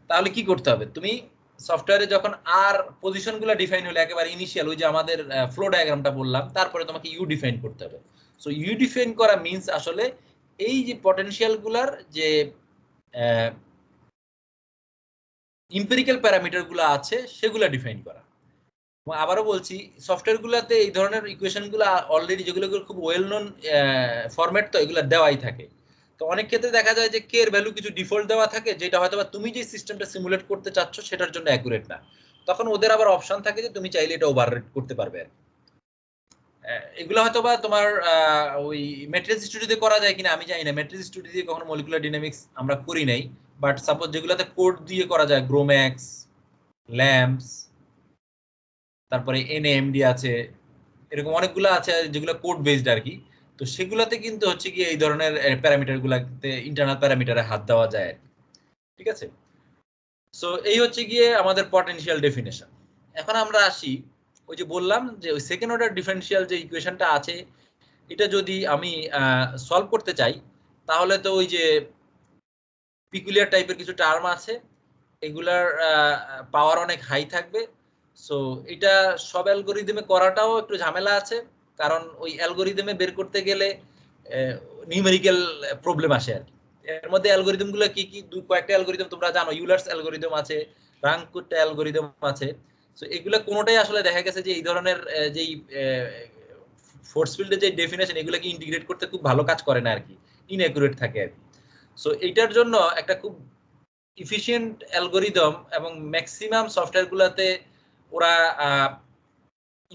তাহলে কি করতে হবে, তুমি সফটওয়্যারে যখন আর পজিশনগুলো ডিফাইন হলে একেবারে ইনিশিয়াল ওই যে আমাদের ফ্লো ডায়াগ্রামটা বললাম, তারপরে তোমাকে ইউ ডিফাইন করতে হবে। সো ইউ ডিফাইন করা মিন্স আসলে এই যে পটেনশিয়ালগুলোর যে ইম্পেরিক্যাল প্যারামিটার গুলো আছে সেগুলো ডিফাইন করা। আবারও বলছি, সফটওয়্যার গুলাতে এই ধরনের ইকুয়েশন গুলো অলরেডি, যেগুলো খুব ওয়েল নোন ফরম্যাট, তো এগুলো দেওয়াই থাকে। তো অনেক ক্ষেত্রে দেখা যায় যে কে এর ভ্যালু কিছু ডিফল্ট দেওয়া থাকে, যেটা হয়তো তুমি যে সিস্টেমটা সিমুলেট করতে চাচ্ছ সেটার জন্য অ্যাকুরেট না, তখন ওদের আবার অপশন থাকে যে তুমি চাইলে এটা ওভাররেট করতে পারবে আর এগুলো হয়তো বা তোমার ওই ম্যাট্রিক্স স্টুডিওতে করা যায় কিনা আমি জানি না, ম্যাট্রিক্স স্টুডিও দিয়ে কখনো মলিকুলার ডাইনামিক্স আমরা করি নাই। বাট সাপোজ যেগুলোতে কোড দিয়ে করা যায়, গ্রোম্যাক্স, ল্যাম্পস, তারপরে এনএমডি আছে, এরকম অনেকগুলো আছে যেগুলো কোড বেসড আর কি। তো সেগুলোতে কিন্তু হচ্ছে কি এই ধরনের প্যারামিটার গুলাতে ইন্টারনাল প্যারামিটারে হাত দেওয়া যায়। ঠিক আছে, সো এই হচ্ছে গিয়ে আমাদের পটেনশিয়াল ডেফিনেশন। এখন আমরা আসি, ওই যে বললাম যে ওই সেকেন্ড অর্ডার ডিফারেন্সিয়াল যে ইকুয়েশনটা আছে, এটা যদি আমি সলভ করতে চাই, তাহলে তো ওই যে পিকুলিয়ার টাইপের কিছু টার্ম আছে, এগুলার পাওয়ার অনেক হাই থাকবে। সো এটা সব অ্যালগোরিদমে করাটাও একটু ঝামেলা আছে, কারণ ওই অ্যালগোরিদমে বের করতে গেলে নিউমেরিক্যাল প্রবলেম আসে আর কি। এর মধ্যে অ্যালগরিদম গুলো কি কি, কয়েকটা অ্যালগরিদম তোমরা জানো, ইউলার্স অ্যালগরিদম আছে, রাঙ্কুট অ্যালগরিদম আছে। সো এগুলো কোনোটাই আসলে দেখা গেছে যে এই ধরনের যেই ফোর্স ফিল্ডের যে ডেফিনেশন এগুলোকে ইন্টিগ্রেট করতে খুব ভালো কাজ করে না আর কি, ইনঅ্যাকুরেট থাকে আর কি। সো এইটার জন্য একটা খুব ইফিশিয়েন্ট অ্যালগরিদম এবং ম্যাক্সিমাম সফটওয়্যার গুলাতে ওরা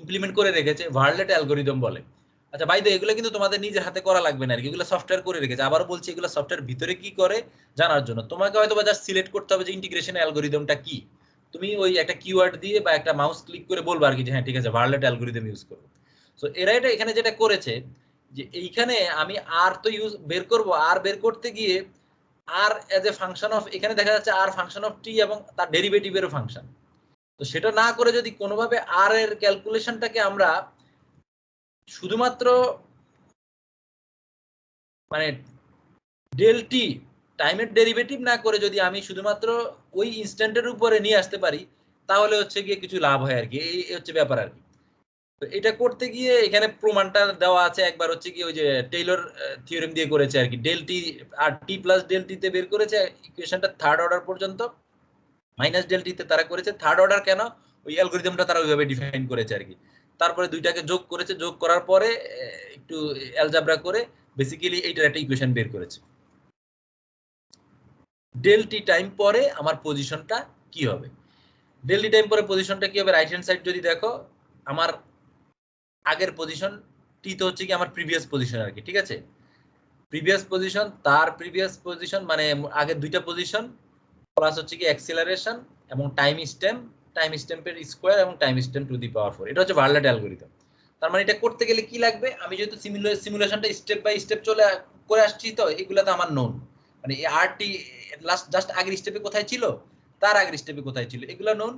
ইমপ্লিমেন্ট করে রেখেছে ভার্লেট অ্যালগরিদম বলে। আচ্ছা ভাই, এগুলো কিন্তু তোমাদের নিজের হাতে করা লাগবে না আর কি, এগুলো সফটওয়্যার করে রেখেছে। আবারও বলছি, এগুলো সফটওয়্যার ভিতরে কি করে জানার জন্য তোমাকে হয়তো জাস্ট সিলেক্ট করতে হবে যে ইন্টিগ্রেশন অ্যালগরিদমটা কি। তুমি ওই একটা কিওয়ার্ড দিয়ে বা একটা মাউস ক্লিক করে বলবা আর কি যে হ্যাঁ ঠিক আছে ভার্লেট অ্যালগরিদম ইউজ করবো। সো এরা এটা এখানে যেটা করেছে যে এইখানে আমি আর তো ইউজ বের করব, আর বের করতে গিয়ে আর এজ এ ফাংশন অফ, এখানে দেখা যাচ্ছে আর ফাংশন অফ টি এবং তার ডেরিভেটিভেরও ফাংশন। তো সেটা না করে যদি কোনোভাবে আর এর ক্যালকুলেশনটাকে আমরা শুধুমাত্র মানে ডেল টি টাইমের ডেরিভেটিভ না করে যদি আমি শুধুমাত্র ওই ইনস্ট্যান্টের উপরে নিয়ে আসতে পারি, তাহলে হচ্ছে গিয়ে কিছু লাভ হয় আর কি, এই হচ্ছে ব্যাপার আর কি। তো এটা করতে গিয়ে এখানে প্রমাণটা দেওয়া আছে একবার, হচ্ছে কি ওই যে টেইলর থিওরেম দিয়ে করেছে আর কি, ডেল টি আর টি প্লাস ডেল টিতে বের করেছে ইকুয়েশনটা থার্ড অর্ডার পর্যন্ত, মাইনাস ডেল টিতে তারা করেছে থার্ড অর্ডার। কেন? ওই অ্যালগরিদমটা তারা ওইভাবে ডিফাইন করেছে আর কি। তারপরে দুইটাকে যোগ করেছে, যোগ করার পরে একটু অ্যালজাবরা করে বেসিক্যালি এইটার একটা ইকুয়েশন বের করেছে। ডেল টি টাইম পরে আমার পজিশনটা কি হবে, ডেল টি টাইম পরে পজিশনটা কি হবে, রাইট হ্যান্ড সাইড যদি দেখো, আমার আগের পজিশন টি তো হচ্ছে কি আমার প্রিভিয়াস পজিশন আর কি, ঠিক আছে, প্রিভিয়াস পজিশন, তার প্রিভিয়াস পজিশন মানে আগের দুইটা পজিশন, প্লাস হচ্ছে কি অ্যাক্সিলারেশন এবং টাইম স্ট্যাম্প, টাইম স্ট্যাম্পের স্কোয়ার এবং টাইম স্ট্যাম্প টু দি পাওয়ার 4। এটা হচ্ছে ভার্লেট অ্যালগরিদম। তার মানে এটা করতে গেলে কি লাগবে, আমি যেহেতু সিমুলেশনটা স্টেপ বাই স্টেপ চলে করে আসছি, তো এগুলো তো আমার নোন, মানে এই আরটি লাস্ট জাস্ট আগের স্টেপে কোথায় ছিল, তার আগের স্টেপে কোথায় ছিল, এগুলো নোন।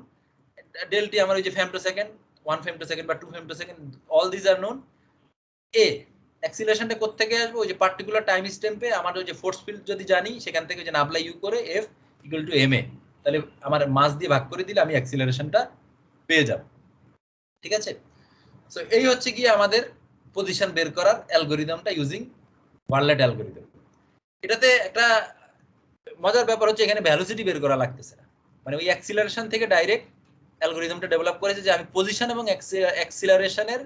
ডেলটি আমার ওই যে ফেমটোসেকেন্ড, 1 ফেমটোসেকেন্ড বা 2 femtosecond, all this are known. এ অ্যাক্সিলারেশনটা কোথা থেকে আসবে, ওই যে পার্টিকুলার টাইম স্ট্যাম্পে আমার ওই যে ফোর্স ফিল্ড যদি জানি, সেখান থেকে যে নাবলা ইউ করে F equal two M A, তাহলে আমার মাস দিয়ে ভাগ করে দিলে আমি অ্যাক্সিলারেশনটা পেয়ে যাব, ঠিক আছে। সো এই হচ্ছে কি আমাদের পজিশন বের করার অ্যালগরিদমটা ইউজিং ভার্লেট অ্যালগরিদম। এটাতে একটা মজার ব্যাপার হচ্ছে এখানে ভেলোসিটি বের করা লাগতেছে না, মানে ওই অ্যাক্সিলারেশন থেকে ডাইরেক্ট অ্যালগরিদমটা ডেভেলপ করেছে যে আমি পজিশন এবং অ্যাক্সিলারেশনের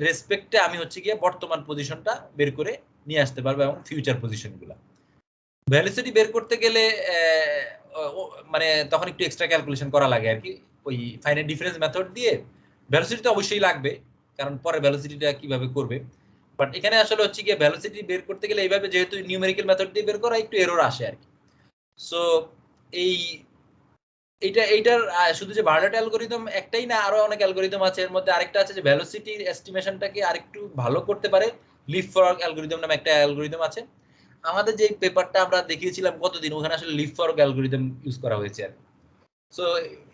রেসপেক্টে আমি হচ্ছে গিয়ে বর্তমান পজিশনটা বের করে নিয়ে আসতে পারবো এবং ফিউচার পজিশনগুলো। ভেলোসিটি বের করতে গেলে মানে তখন একটু এক্সট্রা ক্যালকুলেশন করা লাগে আর কি, ওই ফাইনাইট ডিফারেন্স মেথড দিয়ে। ভেলোসিটি তো অবশ্যই লাগবে, কারণ পরে ভেলোসিটিটা কিভাবে করবে, বাট এখানে আসলে হচ্ছে গিয়ে ভেলোসিটি বের করতে গেলে এইভাবে যেহেতু নিউমেরিক্যাল মেথড দিয়ে বের করা একটু এরর আসে আর কি। সো এই এইটার শুধু যে ভার্লেট অ্যালগরিদম একটাই না, আরো অনেক অ্যালগরিদম আছে। এর মধ্যে আরেকটা আছে যে ভেলোসিটি এস্টিমেশনটাকে আরেকটু ভালো করতে পারে, লিপফ্রগ অ্যালগরিদম নামে একটা অ্যালগরিদম আছে। আমাদের যে পেপারটা আমরা দেখিয়েছিলাম কতদিন, ওখানে আসলে লিপফ্রগ অ্যালগরিদম ইউজ করা হয়েছে আর সো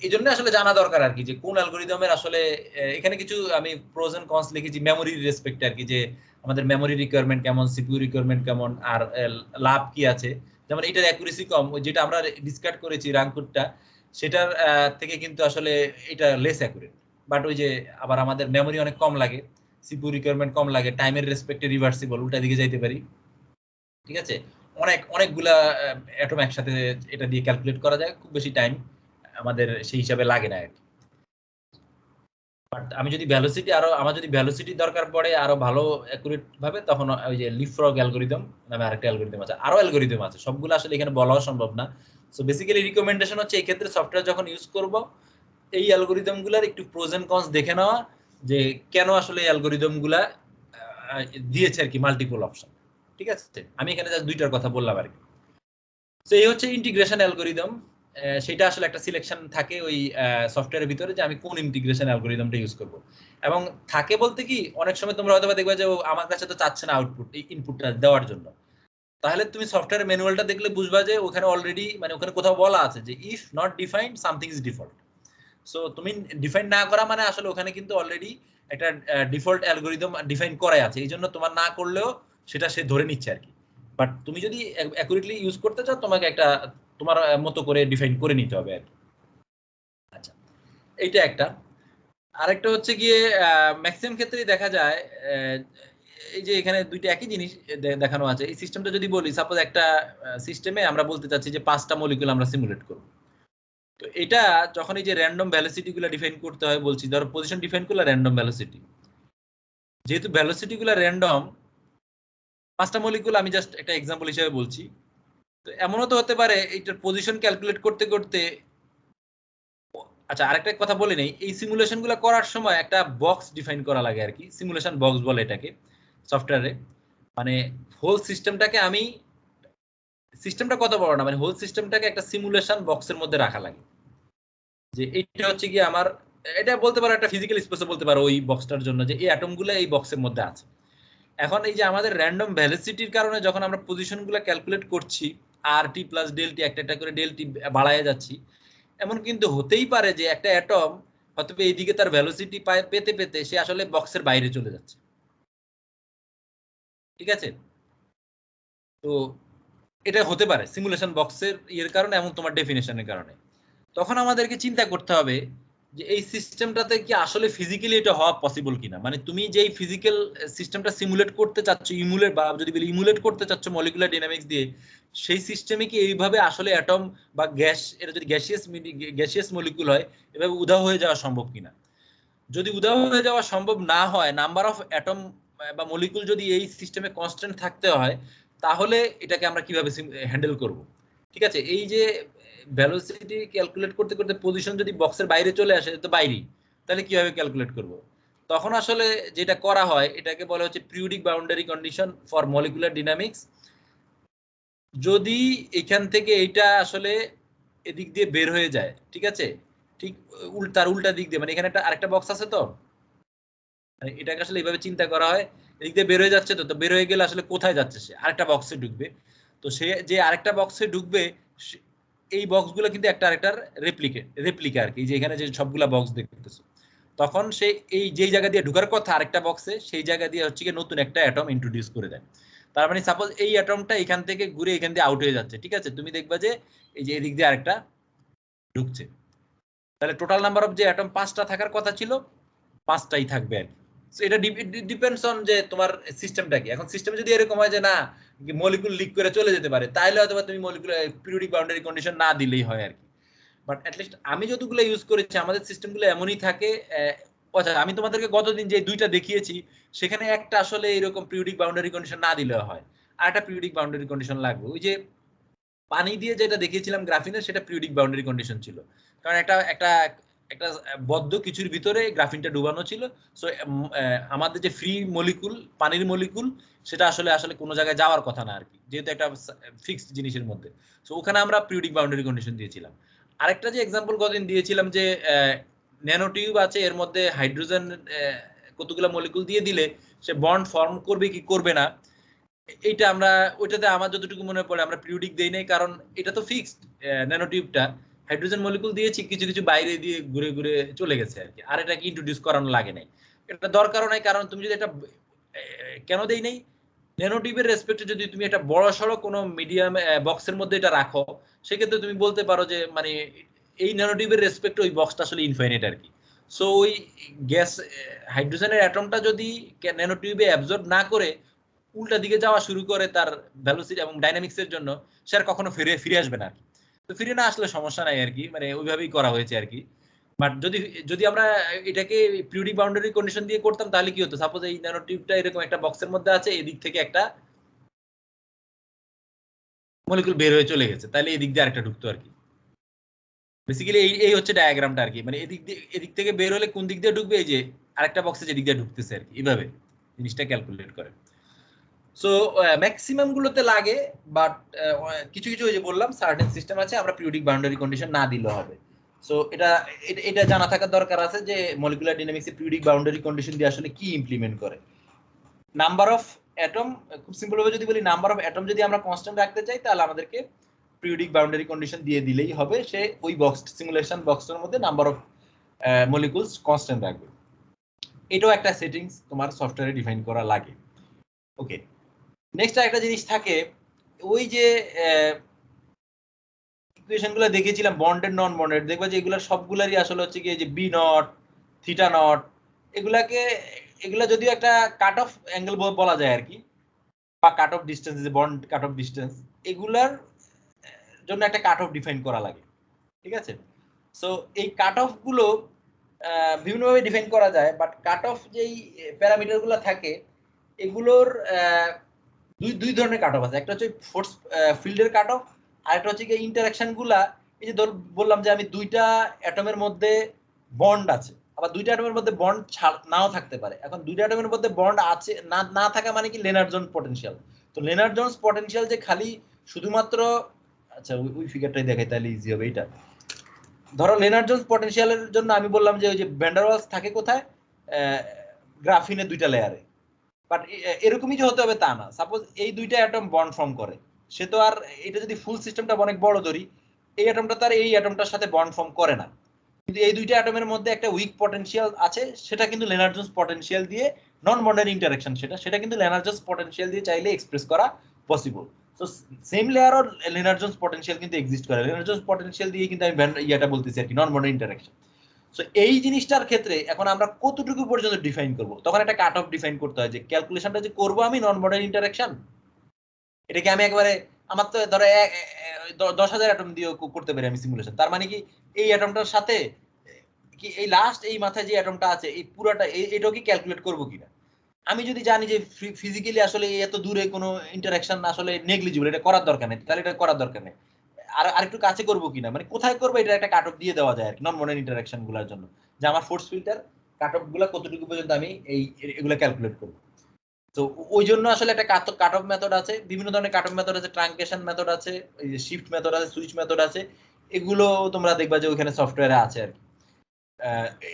এই জন্য আসলে জানা দরকার আর কি যে কোন অ্যালগরিদমের আসলে এখানে কিছু আমি প্রোজ এন্ড কনস লিখেছি মেমোরি রেসপেক্টে আর কি, যে আমাদের মেমোরি রিকোয়ারমেন্ট কেমন, সিপিইউ রিকোয়ারমেন্ট কেমন, আর লাভ কি আছে। যেমন এটার অ্যাকুরেসি কম, যেটা আমরা ডিসকাস করেছি রাঙ্কুটটা, সেটার থেকে কিন্তু আসলে এটা লেস অ্যাকুরেট। বাট ওই যে আবার আমাদের মেমোরি অনেক কম লাগে, সিপিইউ রিকোয়ারমেন্ট কম লাগে, টাইমের রেসপেক্টে রিভার্সিবল, উল্টা দিকে যাইতে পারি, ঠিক আছে। অনেকগুলা অ্যাটম একসাথে এটা দিয়ে ক্যালকুলেট করা যায়, খুব বেশি টাইম আমাদের সেই হিসাবে লাগে না আর কি। বাট আমি যদি ভেলোসিটি আমার যদি ভেলোসিটি দরকার পড়ে আরো ভালো অ্যাকুরেট ভাবে, তখন ওই যে লিপফ্রগ অ্যালগরিদম নামে আরেকটা অ্যালগরিদম আছে, আরো অ্যালগরিদম আছে, সবগুলো আসলে এখানে বলাও সম্ভব না। সো বেসিক্যালি রিকমেন্ডেশন হচ্ছে এই ক্ষেত্রে সফটওয়্যার যখন ইউজ করব, এই অ্যালগরিদম গুলার একটু প্রোজ এন্ড কনস দেখে নেওয়া, যে কেন আসলে এই অ্যালগরিদম গুলা দিয়েছে আর কি মাল্টিপল অপশন, ঠিক আছে। আমি এখানে জাস্ট দুইটার কথা বললাম আর কি। তো এই হচ্ছে ইন্টিগ্রেশন অ্যালগরিদম। সেটা আসলে একটা সিলেকশন থাকে ওই সফটওয়্যারের ভিতরে যে আমি কোন ইন্টিগ্রেশন অ্যালগরিদমটা ইউজ করব। এবং থাকে বলতে কি, অনেক সময় তোমরা হয়তো দেখবে যে আমার কাছে তো চাচ্ছে না আউটপুট, এই ইনপুটটা দেওয়ার জন্য, তাহলে তুমি সফটওয়্যার ম্যানুয়ালটা দেখলে বুঝবা যে ওখানে অলরেডি মানে ওখানে কোথাও বলা আছে যে if not defined something is default. So তুমি ডিফাইন না করা মানে আসলে ওখানে কিন্তু অলরেডি একটা ডিফল্ট অ্যালগরিদম ডিফাইন করাই আছে, এই জন্য তোমার না করলেও সেটা সে ধরে নিচ্ছে আর কি। বাট তুমি যদি অ্যাকুরেটলি ইউজ করতে চাও, তোমাকে একটা তোমার মতো করে ডিফাইন করে নিতে হবে আর কি। আচ্ছা, এইটা একটা। আরেকটা হচ্ছে গিয়ে ম্যাক্সিমাম ক্ষেত্রেই দেখা যায় এই যে এখানে দুইটা একই জিনিস দেখানো আছে। এই সিস্টেমটা যদি বলি, সাপোজ একটা সিস্টেমে আমরা বলতে চাচ্ছি যে 5টা মলিকুল আমরা সিমুলেট করব। তো এটা যখন এই যে র্যান্ডম ভেলোসিটি গুলো ডিফাইন করতে হয় বলছি, ধরো পজিশন ডিফাইন করলে র্যান্ডম ভেলোসিটি, যেহেতু ভেলোসিটি গুলো র্যান্ডম, 5টা মলিকুল আমি জাস্ট একটা এক্সাম্পল হিসেবে বলছি। তো এমনও তো হতে পারে এইটার পজিশন ক্যালকুলেট করতে করতে, আচ্ছা আরেকটা কথা বলে নেই, এই সিমুলেশন গুলো করার সময় একটা বক্স ডিফাইন করা লাগে আর কি, সিমুলেশন বক্স বলে এটাকে সফটওয়্যারে। মানে হোল সিস্টেমটাকে আমি, সিস্টেমটা কত বড় না, মানে হোল সিস্টেমটাকে একটা সিমুলেশন বক্সের মধ্যে রাখা লাগে। যে এইটা হচ্ছে কি আমার, এটা বলতে পারো একটা ফিজিক্যাল স্পেসে বলতে পারো ওই বক্সটার জন্য, যে এই অ্যাটমগুলো এই বক্সের মধ্যে আছে। এখন এই যে আমাদের র্যান্ডম ভ্যালোসিটির কারণে যখন আমরা পজিশনগুলো ক্যালকুলেট করছি, আর টি প্লাস ডেল টি একটা একটা করে ডেল টি বাড়ায় যাচ্ছি, এমন কিন্তু হতেই পারে যে একটা অ্যাটম হয়তো এইদিকে তার ভ্যালোসিটি পেতে পেতে সে আসলে বক্সের বাইরে চলে যাচ্ছে। ঠিক আছে, তো এটা হতে পারে সিমুলেশন বক্সের ইয়ের কারণে এবং তোমার ডেফিনেশনের কারণে। তখন আমাদেরকে চিন্তা করতে হবে যে এই সিস্টেমটাতে কি আসলে ফিজিক্যালি এটা হওয়া পসিবল কিনা, মানে তুমি যেই ফিজিক্যাল সিস্টেমটা সিমুলেট করতে চাচ্ছ, ইমুলেট বা যদি বলি ইমুলেট করতে চাচ্ছ মলিকুলার ডাইনামিক্স দিয়ে, সেই সিস্টেমে কি এইভাবে আসলে অ্যাটম বা গ্যাস, এটা যদি গ্যাসিয়াস মলিকুল হয়, এভাবে উধাও হয়ে যাওয়া সম্ভব কিনা। যদি উধাও হয়ে যাওয়া সম্ভব না হয়, নাম্বার অফ অ্যাটম বা মলিকুল যদি এই সিস্টেমে কনস্ট্যান্ট থাকতে হয়, তাহলে এটাকে আমরা কিভাবে হ্যান্ডেল করব। ঠিক আছে, এই যে ভেলোসিটি ক্যালকুলেট করতে করতে পজিশন যদি বক্সের বাইরে চলে আসে, তো বাইরেই, তাহলে কিভাবে ক্যালকুলেট করব। তখন আসলে যেটা করা হয় এটাকে বলা হচ্ছে periodic boundary condition for molecular dynamics. যদি এখান থেকে এটা আসলে এদিক দিয়ে বের হয়ে যায়, ঠিক আছে, ঠিক তার উল্টা দিক দিয়ে, মানে এখানে একটা আরেকটা বক্স আছে, তো মানে এটাকে আসলে এইভাবে চিন্তা করা হয়, এদিক দিয়ে বের হয়ে যাচ্ছে, তো বের হয়ে গেলে আসলে কোথায় যাচ্ছে, সে আরেকটা বক্সে ঢুকবে। তো সে যে আরেকটা বক্সে ঢুকবে, এই বক্সগুলো কিন্তু একটা আরেকটার রেপ্লিকা আর কি, যে এখানে যে সবগুলা বক্স দেখতেছো, তখন সে এই যেই জায়গা দিয়ে ঢুকার কথা আরেকটা বক্সে, সেই জায়গা দিয়ে হচ্ছে কি নতুন একটা অ্যাটম ইন্ট্রোডিউস করে দেয়। তার মানে সাপোজ এই অ্যাটমটা এখান থেকে ঘুরে এখান দিয়ে আউট হয়ে যাচ্ছে, ঠিক আছে, তুমি দেখবা যে এই যে এদিক দিয়ে আরেকটা ঢুকছে, তাহলে টোটাল নাম্বার অফ যে অ্যাটম 5টা থাকার কথা ছিল, 5টাই থাকবে আর কি। এটা ডিপেন্ডস অন যে তোমার সিস্টেমটা কি। এখন সিস্টেমে যদি এরকম হয় যে না, মলিকুল লিক করে চলে যেতে পারে, তাহলে হয়তো তুমি মলিকুলার পিরিয়ডিক বাউন্ডারি কন্ডিশন না দিলেই হয় আর কি। বাট অ্যাটলিস্ট আমি যতগুলো ইউজ করেছি আমাদের সিস্টেমগুলো এমনই থাকে। আচ্ছা, আমি তোমাদেরকে গতদিন যে দুইটা দেখিয়েছি, সেখানে একটা আসলে এরকম পিরিয়ডিক বাউন্ডারি কন্ডিশন না দিলেও হয়, আর একটা পিরিয়ডিক বাউন্ডারি কন্ডিশন লাগবে। ওই যে পানি দিয়ে যেটা দেখিয়েছিলাম গ্রাফিনের, সেটা পিরিয়ডিক বাউন্ডারি কন্ডিশন ছিল, কারণ একটা একটা একটা বদ্ধ কিছুর ভিতরে গ্রাফিনটা ডুবানো ছিল। সো আমাদের যে ফ্রি মলিকুল, পানির মলিকুল, সেটা আসলে আসলে কোনো জায়গায় যাওয়ার কথা না আর কি, যেহেতু একটা ফিক্সড জিনিসের মধ্যে। সো ওখানে আমরা পিরিয়ডিক বাউন্ডারি কন্ডিশন দিয়েছিলাম। আরেকটা যে এক্সাম্পল কতদিন দিয়েছিলাম যে ন্যানো টিউব আছে, এর মধ্যে হাইড্রোজেন কতগুলো মলিকুল দিয়ে দিলে সে বন্ড ফর্ম করবে কি করবে না, এইটা আমরা, ওইটাতে আমার যতটুকু মনে পড়ে আমরা পিরিয়ডিক দেই নাই, কারণ এটা তো ফিক্সড। ন্যানো টিউবটা হাইড্রোজেন মলিকুল দিয়েছি, কিছু কিছু বাইরে দিয়ে ঘুরে ঘুরে চলে গেছে আর কি, আর এটাকে ইন্ট্রোডিউস করানো লাগে নাই, এটা দরকারও নাই। কারণ তুমি যদি এটা কেন দেই নাই, ন্যানো টিউবের রেসপেক্টে যদি তুমি একটা বড় সড়ো কোনো মিডিয়াম বক্সের মধ্যে এটা রাখো, সেক্ষেত্রে তুমি বলতে পারো যে মানে এই ন্যানো টিউবের রেসপেক্টে ওই বক্সটা আসলে ইনফাইনাইট আর কি। সো ওই গ্যাস হাইড্রোজেনের অ্যাটমটা যদি ন্যানো টিউবে অ্যাবজর্ব না করে উল্টা দিকে যাওয়া শুরু করে তার ভেলোসিটি এবং ডাইনামিক্স এর জন্য, সে আর কখনো ফিরে আসবে না। তো ফিরে না আসলে সমস্যা নাই আর কি, মানে ওইভাবেই করা হয়েছে আর কি। বাট যদি যদি আমরা এটাকে পিরিয়ডিক বাউন্ডারি কন্ডিশন দিয়ে করতাম, তাহলে কি হতো, সাপোজ এই ন্যানো টিউবটা এরকম একটা বক্সের মধ্যে আছে, এদিক থেকে একটা মলিকুল বের হয়ে চলে গেছে, তাহলে এদিক দিয়ে আরেকটা ঢুকতো আর কি। বেসিক্যালি এই এই হচ্ছে ডায়াগ্রামটা আর কি, মানে এদিক থেকে বের হলে কোন দিক দিয়ে ঢুকবে, এই যে আরেকটা বক্সে যেদিক দিয়ে ঢুকতেছে আর কি, এইভাবে জিনিসটা ক্যালকুলেট করে। সো ম্যাক্সিমাম গুলোতে লাগে, বাট কিছু কিছু ওই যে বললাম সার্টেন সিস্টেম আছে আমরা পিরিয়ডিক বাউন্ডারি কন্ডিশন না দিলেও হবে। সো এটা এটা জানা থাকার দরকার আছে যে মলিকুলার ডাইনামিক্সে পিরিয়ডিক বাউন্ডারি কন্ডিশন দিয়ে আসলে কি ইমপ্লিমেন্ট করে। নাম্বার অফ অ্যাটম, খুব সিম্পল ভাবে যদি বলি, নাম্বার অফ অ্যাটম যদি আমরা কনস্ট্যান্ট রাখতে চাই, তাহলে আমাদেরকে পিরিয়ডিক বাউন্ডারি কন্ডিশন দিয়ে দিলেই হবে, সে ওই বক্স সিমুলেশন বক্সের মধ্যে নাম্বার অফ মলিকুলস কনস্ট্যান্ট রাখবে। এটাও একটা সেটিংস তোমার সফটওয়্যারে ডিফাইন করা লাগে। ওকে, নেক্সট একটা জিনিস থাকে, ওই যে ইকুয়েশন গুলো দেখেছিলাম বন্ডেড নন বন্ডেড, দেখবা যে এগুলা সবগুলারই আসলে হচ্ছে কি যে বি নট থিটা নট, এগুলাকে এগুলা যদিও একটা কাট অফ অ্যাঙ্গেল বলা যায় আর কি, বা কাট অফ ডিস্টেন্স, যে বন্ড কাট অফ ডিস্টেন্স, এগুলার জন্য একটা কাট অফ ডিফাইন করা লাগে, ঠিক আছে। সো এই কাট অফ গুলো বিভিন্নভাবে ডিফাইন করা যায়, বাট কাট অফ যেই প্যারামিটার গুলো থাকে এগুলোর দুই ধরনের কাট অফ আছে। একটা হচ্ছে ফোর্স ফিল্ডের কাট অফ, আর একটা হচ্ছে কি ইন্টারঅ্যাকশন গুলা। এই যে বললাম যে আমি দুইটা অ্যাটমের মধ্যে বন্ড আছে, আবার দুইটা অ্যাটমের মধ্যে বন্ড নাও থাকতে পারে। এখন দুইটা অ্যাটমের মধ্যে বন্ড আছে না থাকা মানে কি লেনার্ড জোন পটেনশিয়াল। তো লেনার্ড জোনস পটেনশিয়াল যে খালি শুধুমাত্র, আচ্ছা ওই ফিগারটাই দেখাই তাহলে ইজি হবে। এটা ধরো লেনার্ড জোনস পটেনশিয়ালের জন্য আমি বললাম যে ওই যে ভ্যান ডার ওয়ালস থাকে কোথায়, গ্রাফিনের দুইটা লেয়ারে। বাট এরকমই যে হতে হবে তা না। সাপোজ এই দুইটা অ্যাটম বন্ড ফর্ম করে, সে তো আর, এটা যদি ফুল সিস্টেমটা অনেক বড় ধরি, এই অ্যাটমটা তার এই অ্যাটমটার সাথে বন্ড ফর্ম করে না, কিন্তু এই দুইটা অ্যাটমের মধ্যে একটা উইক পটেনশিয়াল আছে, সেটা কিন্তু লেনার্ড জোনস পটেনশিয়াল দিয়ে, নন বন্ডেড ইন্টারঅ্যাকশন সেটা কিন্তু লেনার্ড জোনস পটেনশিয়াল দিয়ে চাইলে এক্সপ্রেস করা পসিবল। সো সেম লেয়ারও লেনার্ড জোনস পটেনশিয়াল কিন্তু এক্সিস্ট করে। লেনার্ড জোনস পটেনশিয়াল দিয়ে কিন্তু আমি ইয়াটা বলতেছি আর কি, নন বন্ডেড ইন্টারঅ্যাকশন। সো এই জিনিসটার ক্ষেত্রে এখন আমরা কতটুকু পর্যন্ত ডিফাইন করব, তখন একটা কাট অফ ডিফাইন করতে হয় যে ক্যালকুলেশনটা যে করব আমি নন বন্ডেড ইন্টারঅ্যাকশন, এটাকে আমি একবারে, আমার তো ধরো 10,000 অ্যাটম দিয়ে করতে পারি আমি সিমুলেশন। তার মানে কি এই অ্যাটমটার সাথে কি এই লাস্ট এই মাথায় যে অ্যাটমটা আছে এই পুরোটা এটাও কি ক্যালকুলেট করব কিনা। আমি যদি জানি যে ফিজিক্যালি আসলে এত দূরে কোনো ইন্টারঅ্যাকশন আসলে নেগলিজিবল, এটা করার দরকার নেই, তাহলে এটা করার দরকার নেই। আর আরেকটু কাছে করব কিনা, মানে কোথায় করব, এটা একটা কাট অফ দিয়ে দেওয়া যায় আর কি নন বন্ডেড ইন্টারঅ্যাকশন গুলোর জন্য, যে আমার ফোর্স ফিল্টার কাট অফ গুলো কতটুকু পর্যন্ত আমি এগুলো ক্যালকুলেট করব। তো ওই জন্য আসলে একটা কাট অফ মেথড আছে, বিভিন্ন ধরনের কাট অফ মেথড আছে, ট্রাঙ্কেশন মেথড আছে, এই যে শিফট মেথড আছে, সুইচ মেথড আছে, এগুলো তোমরা দেখবা যে ওখানে সফটওয়্যারে আছে আর কি।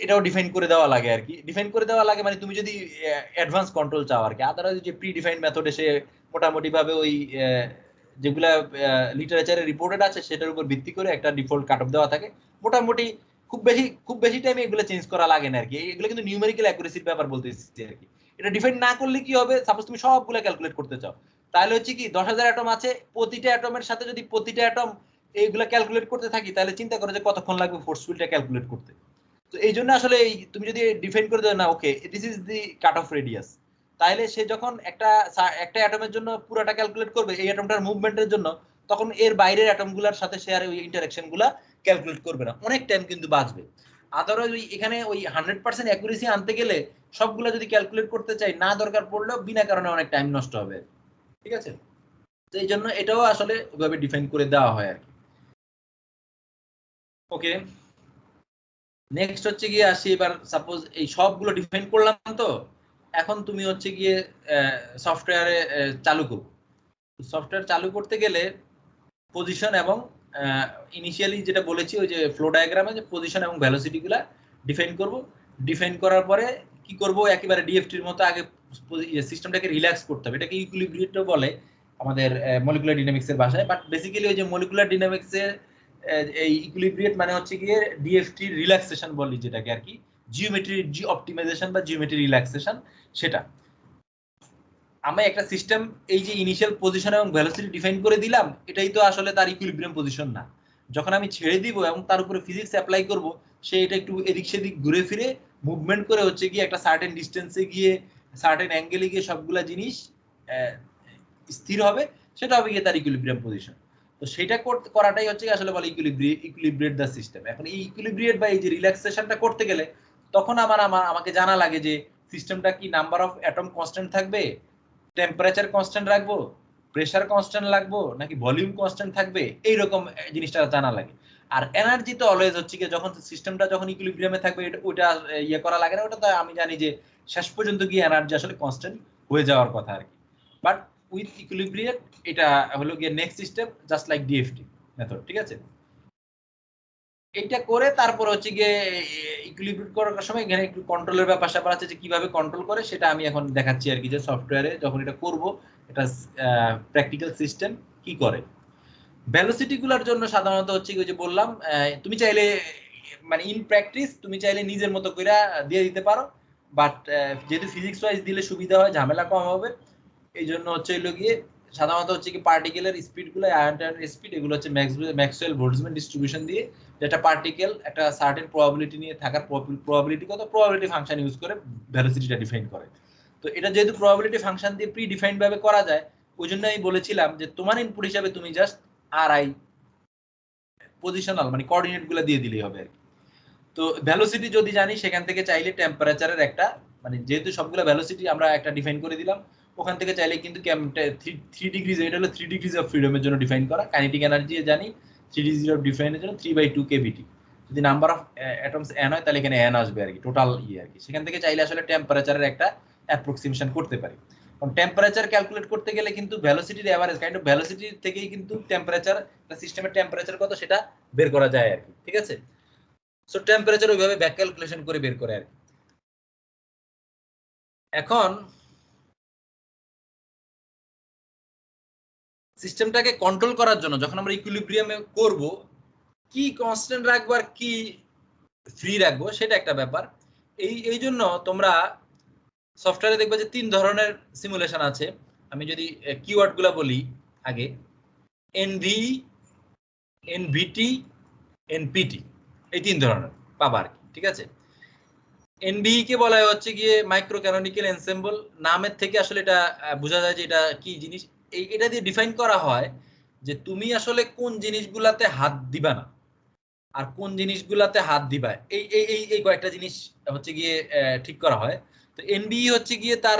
এটাও ডিফাইন করে দেওয়া লাগে আর কি। ডিফাইন করে দেওয়া লাগে মানে তুমি যদি অ্যাডভান্স কন্ট্রোল চাও আর কি। আদারওয়াইজ যে প্রি ডিফাইন্ড মেথড এসে মোটামুটি ভাবে ওই যেগুলা লিটারেচারে রিপোর্টেড আছে সেটার উপর ভিত্তি করে একটা ডিফল্ট কাট অফ দেওয়া থাকে মোটামুটি। খুব বেশি টাইমে এগুলো চেঞ্জ করা লাগে না আর কি। এগুলো কিন্তু নিউমেরিক্যাল অ্যাকুরেসির ব্যাপার বলতেছি আর কি। এটা ডিফাইন না করলে কি হবে, সাপোজ তুমি সবগুলো ক্যালকুলেট করতে চাও, তাহলে হচ্ছে কি 10,000 অ্যাটম আছে, প্রতিটা অ্যাটমের সাথে যদি প্রতিটা অ্যাটম এইগুলা ক্যালকুলেট করতে থাকি, তাহলে চিন্তা করো যে কতক্ষণ লাগবে ফোর্স ফিল্ডটা ক্যালকুলেট করতে। তো এই জন্য আসলে তুমি যদি ডিফাইন করে দাও না, okay this is the cut off radius, তাহলে সে যখন একটা অ্যাটমের জন্য পুরোটা ক্যালকুলেট করবে এই অ্যাটমটার মুভমেন্টের জন্য, তখন এর বাইরের অ্যাটমগুলোর সাথে সে আর ওই ইন্টারঅ্যাকশন গুলা ক্যালকুলেট করবে না, অনেক টাইম কিন্তু বাঁচবে। আদারওয়াইজ ওই এখানে ওই 100% অ্যাকুরেসি আনতে গেলে সবগুলো যদি ক্যালকুলেট করতে চাই, না দরকার পড়লেও বিনা কারণে অনেক টাইম নষ্ট হবে, ঠিক আছে। তো এই জন্য এটাও আসলে ওইভাবে ডিফাইন করে দেওয়া হয় আর কি। ওকে, নেক্সট হচ্ছে গিয়ে আসি এবার, সাপোজ এই সবগুলো ডিফাইন করলাম, তো এখন তুমি হচ্ছে গিয়ে সফটওয়্যারে চালু করো। সফটওয়্যার চালু করতে গেলে পজিশন এবং ইনিশিয়ালি যেটা বলেছি ওই যে ফ্লো ডায়াগ্রামে যে পজিশন এবং ভেলোসিটি গুলা ডিফাইন করব। ডিফাইন করার পরে কি করব, একেবারে ডিএফটির মতো আগে সিস্টেমটাকে রিল্যাক্স করতে হবে। এটাকে ইকুইলিব্রিয়েটও বলে আমাদের মলিকুলার ডাইনামিক্সের ভাষায়, বাট বেসিক্যালি ওই যে মলিকুলার ডাইনামিক্সের এই ইকুইলিব্রিয়েট মানে হচ্ছে গিয়ে ডিএফটি রিল্যাক্সেশন বলি যেটাকে আর কি, জিওমেট্রি অপটিমাইজেশন বা জিওমেট্রি রিল্যাক্সেশন। সেটা আমি একটা সিস্টেম এই যে ইনিশিয়াল পজিশন এবং ভেলোসিটি ডিফাইন করে দিলাম, এটাই তো আসলে তার ইকুইলিব্রিয়াম পজিশন না। যখন আমি ছেড়ে দিব এবং তার উপরে ফিজিক্স অ্যাপ্লাই করব, সে এটা একটু এদিক সেদিক ঘুরে ফিরে মুভমেন্ট করে হচ্ছে গিয়ে একটা সার্টেন ডিস্টেন্সে গিয়ে সার্টেন অ্যাঙ্গেলে গিয়ে সবগুলা জিনিস স্থির হবে, সেটা হবে গিয়ে তার ইকুইলিব্রিয়াম পজিশন। তো সেটা করাটাই হচ্ছে আসলে বলে ইকুইলিব্রিয়েট দ্য সিস্টেম। এখন এই ইকুইলিব্রিয়েট বা এই যে রিল্যাক্সেশনটা করতে গেলে তখন আমাকে জানা লাগে যে সিস্টেমটা কি নাম্বার অফ অ্যাটম কনস্ট্যান্ট থাকবে, টেম্পারেচার কনস্ট্যান্ট রাখবো, প্রেসার কনস্ট্যান্ট রাখবো, নাকি ভলিউম কনস্ট্যান্ট থাকবে, এইরকম জিনিসটা জানা লাগে। আর এনার্জি তো অলওয়েজ হচ্ছে কি যখন সিস্টেমটা যখন ইকুইলিব্রিয়ামে থাকবে ওইটা ইয়ে করা লাগে না, ওটা তো আমি জানি যে শেষ পর্যন্ত গিয়ে এনার্জি আসলে কনস্ট্যান্ট হয়ে যাওয়ার কথা আর কি। বাট উইথ ইকুইলিব্রিয়েট এটা হলো গিয়ে next system, just like DFT method, ঠিক আছে। এইটা করে তারপর হচ্ছে গিয়ে ইকুইলিব্রিয়েট করার সময় এখানে একটু কন্ট্রোলের ব্যাপার স্যাপার আছে, যে কিভাবে কন্ট্রোল করে সেটা আমি এখন দেখাচ্ছি আর কি, যে সফটওয়্যারে যখন এটা করব এটা প্র্যাকটিক্যাল সিস্টেম কি করে। ভেলোসিটি গুলোর জন্য সাধারণত হচ্ছে কি যে বললাম, তুমি চাইলে মানে ইন প্র্যাকটিস তুমি চাইলে নিজের মতো করে দিয়ে দিতে পারো, বাট যেহেতু ফিজিক্স ওয়াইজ দিলে সুবিধা হয়, ঝামেলা কম হবে, এই জন্য হচ্ছে গিয়ে সাধারণত হচ্ছে কি পার্টিকেলের স্পিড গুলো, আয়ন টায়নের স্পিড, এগুলো হচ্ছে ম্যাক্সওয়েল বোলটজম্যান ডিস্ট্রিবিউশন দিয়ে যেটা পার্টিকেল একটা সার্টেন প্রবাবিলিটি নিয়ে থাকার প্রবাবিলিটি কত প্রবাবিলিটি ফাংশন ইউজ করে ভেলোসিটিটা ডিফাইন করে। তো এটা যেহেতু প্রবাবিলিটি ফাংশন দিয়ে প্রি ডিফাইন্ড ভাবে করা যায়, ওই জন্য আমি বলেছিলাম যে তোমার ইনপুট হিসাবে তুমি জাস্ট আর আই পজিশনাল মানে কোঅর্ডিনেট গুলো দিয়ে দিলেই হবে আর কি। তো ভেলোসিটি যদি জানি সেখান থেকে চাইলে টেম্পারেচারের একটা মানে যেহেতু সবগুলো ভেলোসিটি আমরা একটা ডিফাইন করে দিলাম, ওখান থেকে চাইলে কিন্তু 3 ডিগ্রিজ, এটা হলো 3 ডিগ্রিজ অফ ফ্রিডমের জন্য ডিফাইন করা। কাইনেটিক এনার্জি জানি 3 ডিগ্রিজ অফ ডিফাইনের জন্য 3/2 কেভিটি। যদি নাম্বার অফ অ্যাটমস n হয় তাহলে এখানে n আসবে আর কি, টোটাল আর কি। সেখান থেকে চাইলে আসলে টেম্পারেচারের একটা অ্যাপ্রক্সিমেশন করতে পারি। কারণ টেম্পারেচার ক্যালকুলেট করতে গেলে কিন্তু ভেলোসিটির এভারেজ কাইন্ড অফ ভেলোসিটি থেকেই কিন্তু টেম্পারেচার সিস্টেমের টেম্পারেচার কত সেটা বের করা যায় আর কি, ঠিক আছে। সো টেম্পারেচার ওইভাবে ব্যাক ক্যালকুলেশন করে বের করে আর কি। এখন সিস্টেমটাকে কন্ট্রোল করার জন্য যখন আমরা ইকুইলিব্রিয়ামে করব, কি কনস্ট্যান্ট রাখবো আর কি ফ্রি রাখবো সেটা একটা ব্যাপার। এই জন্য তোমরা সফটওয়্যারে দেখবে যে 3 ধরনের সিমুলেশন আছে। আমি যদি কিওয়ার্ডগুলো বলি আগে, এনভি, এনভিটি, এনপিটি, এই 3 ধরনের পাবা আর কি, ঠিক আছে। এনভি কে বলা হয় হচ্ছে গিয়ে মাইক্রো ক্যানোনিক্যাল এনসেম্বল। নামের থেকে আসলে এটা বোঝা যায় যে এটা কি জিনিস। এটা দিয়ে ডিফাইন করা হয় যে তুমি আসলে কোন জিনিসগুলাতে হাত দিবা না আর কোন জিনিসগুলাতে হাত দিবা, এই এই এই এই কয়েকটা জিনিস হচ্ছে গিয়ে ঠিক করা হয়। তো এনবি হচ্ছে গিয়ে তার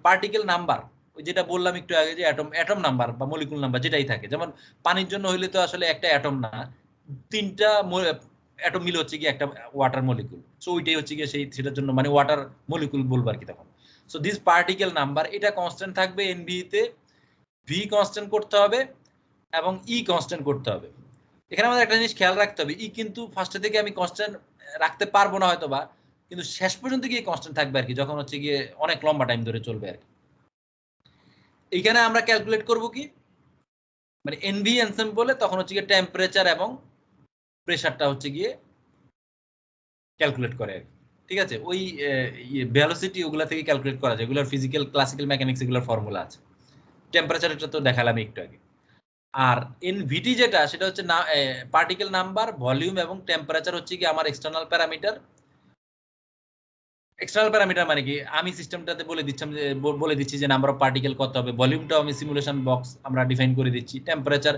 পার্টিকেল নাম্বার, ওই যেটা বললাম একটু আগে যে অ্যাটম নাম্বার বা মলিকুল নাম্বার যেটাই থাকে। যেমন পানির জন্য হইলে তো আসলে একটা অ্যাটম না, 3টা অ্যাটম মিলে হচ্ছে গিয়ে একটা ওয়াটার মলিকুল। সো ওইটাই হচ্ছে গিয়ে সেটার জন্য মানে ওয়াটার মলিকুল বলবো আর কি তখন। সো দিস পার্টিকেল নাম্বার এটা কনস্ট্যান্ট থাকবে এনবি তে, ভি কনস্ট্যান্ট করতে হবে এবং ই কনস্ট্যান্ট করতে হবে। এখানে আমাদের একটা জিনিস খেয়াল রাখতে হবে, ই কিন্তু ফার্স্টে থেকে আমি কনস্ট্যান্ট রাখতে পারবো না হয়তো বা, কিন্তু শেষ পর্যন্ত গিয়ে কনস্ট্যান্ট থাকবে আর কি, যখন হচ্ছে গিয়ে অনেক লম্বা টাইম ধরে চলবে আর কি। এইখানে আমরা ক্যালকুলেট করব কি মানে এনভি এনসেম্বলে তখন হচ্ছে গিয়ে টেম্পারেচার এবং প্রেসারটা হচ্ছে গিয়ে ক্যালকুলেট করে আর কি, ঠিক আছে। ওই ভেলোসিটি ওগুলা থেকে ক্যালকুলেট করা যায়, এগুলোর ফিজিক্যাল ক্লাসিক্যাল মেকানিক্স এগুলোর ফর্মুলা আছে। টেম্পারেচারটা তো দেখালাম একটু আগে। আর এনভিটি যেটা সেটা হচ্ছে না পার্টিকেল নাম্বার, ভলিউম এবং টেম্পারেচার হচ্ছে কি আমার এক্সটার্নাল প্যারামিটার। এক্সটার্নাল প্যারামিটার মানে কি আমি সিস্টেমটাতে বলে দিচ্ছি যে নাম্বার অফ পার্টিকেল কত হবে, ভলিউমটাও আমি সিমুলেশন বক্স আমরা ডিফাইন করে দিচ্ছি, টেম্পারেচার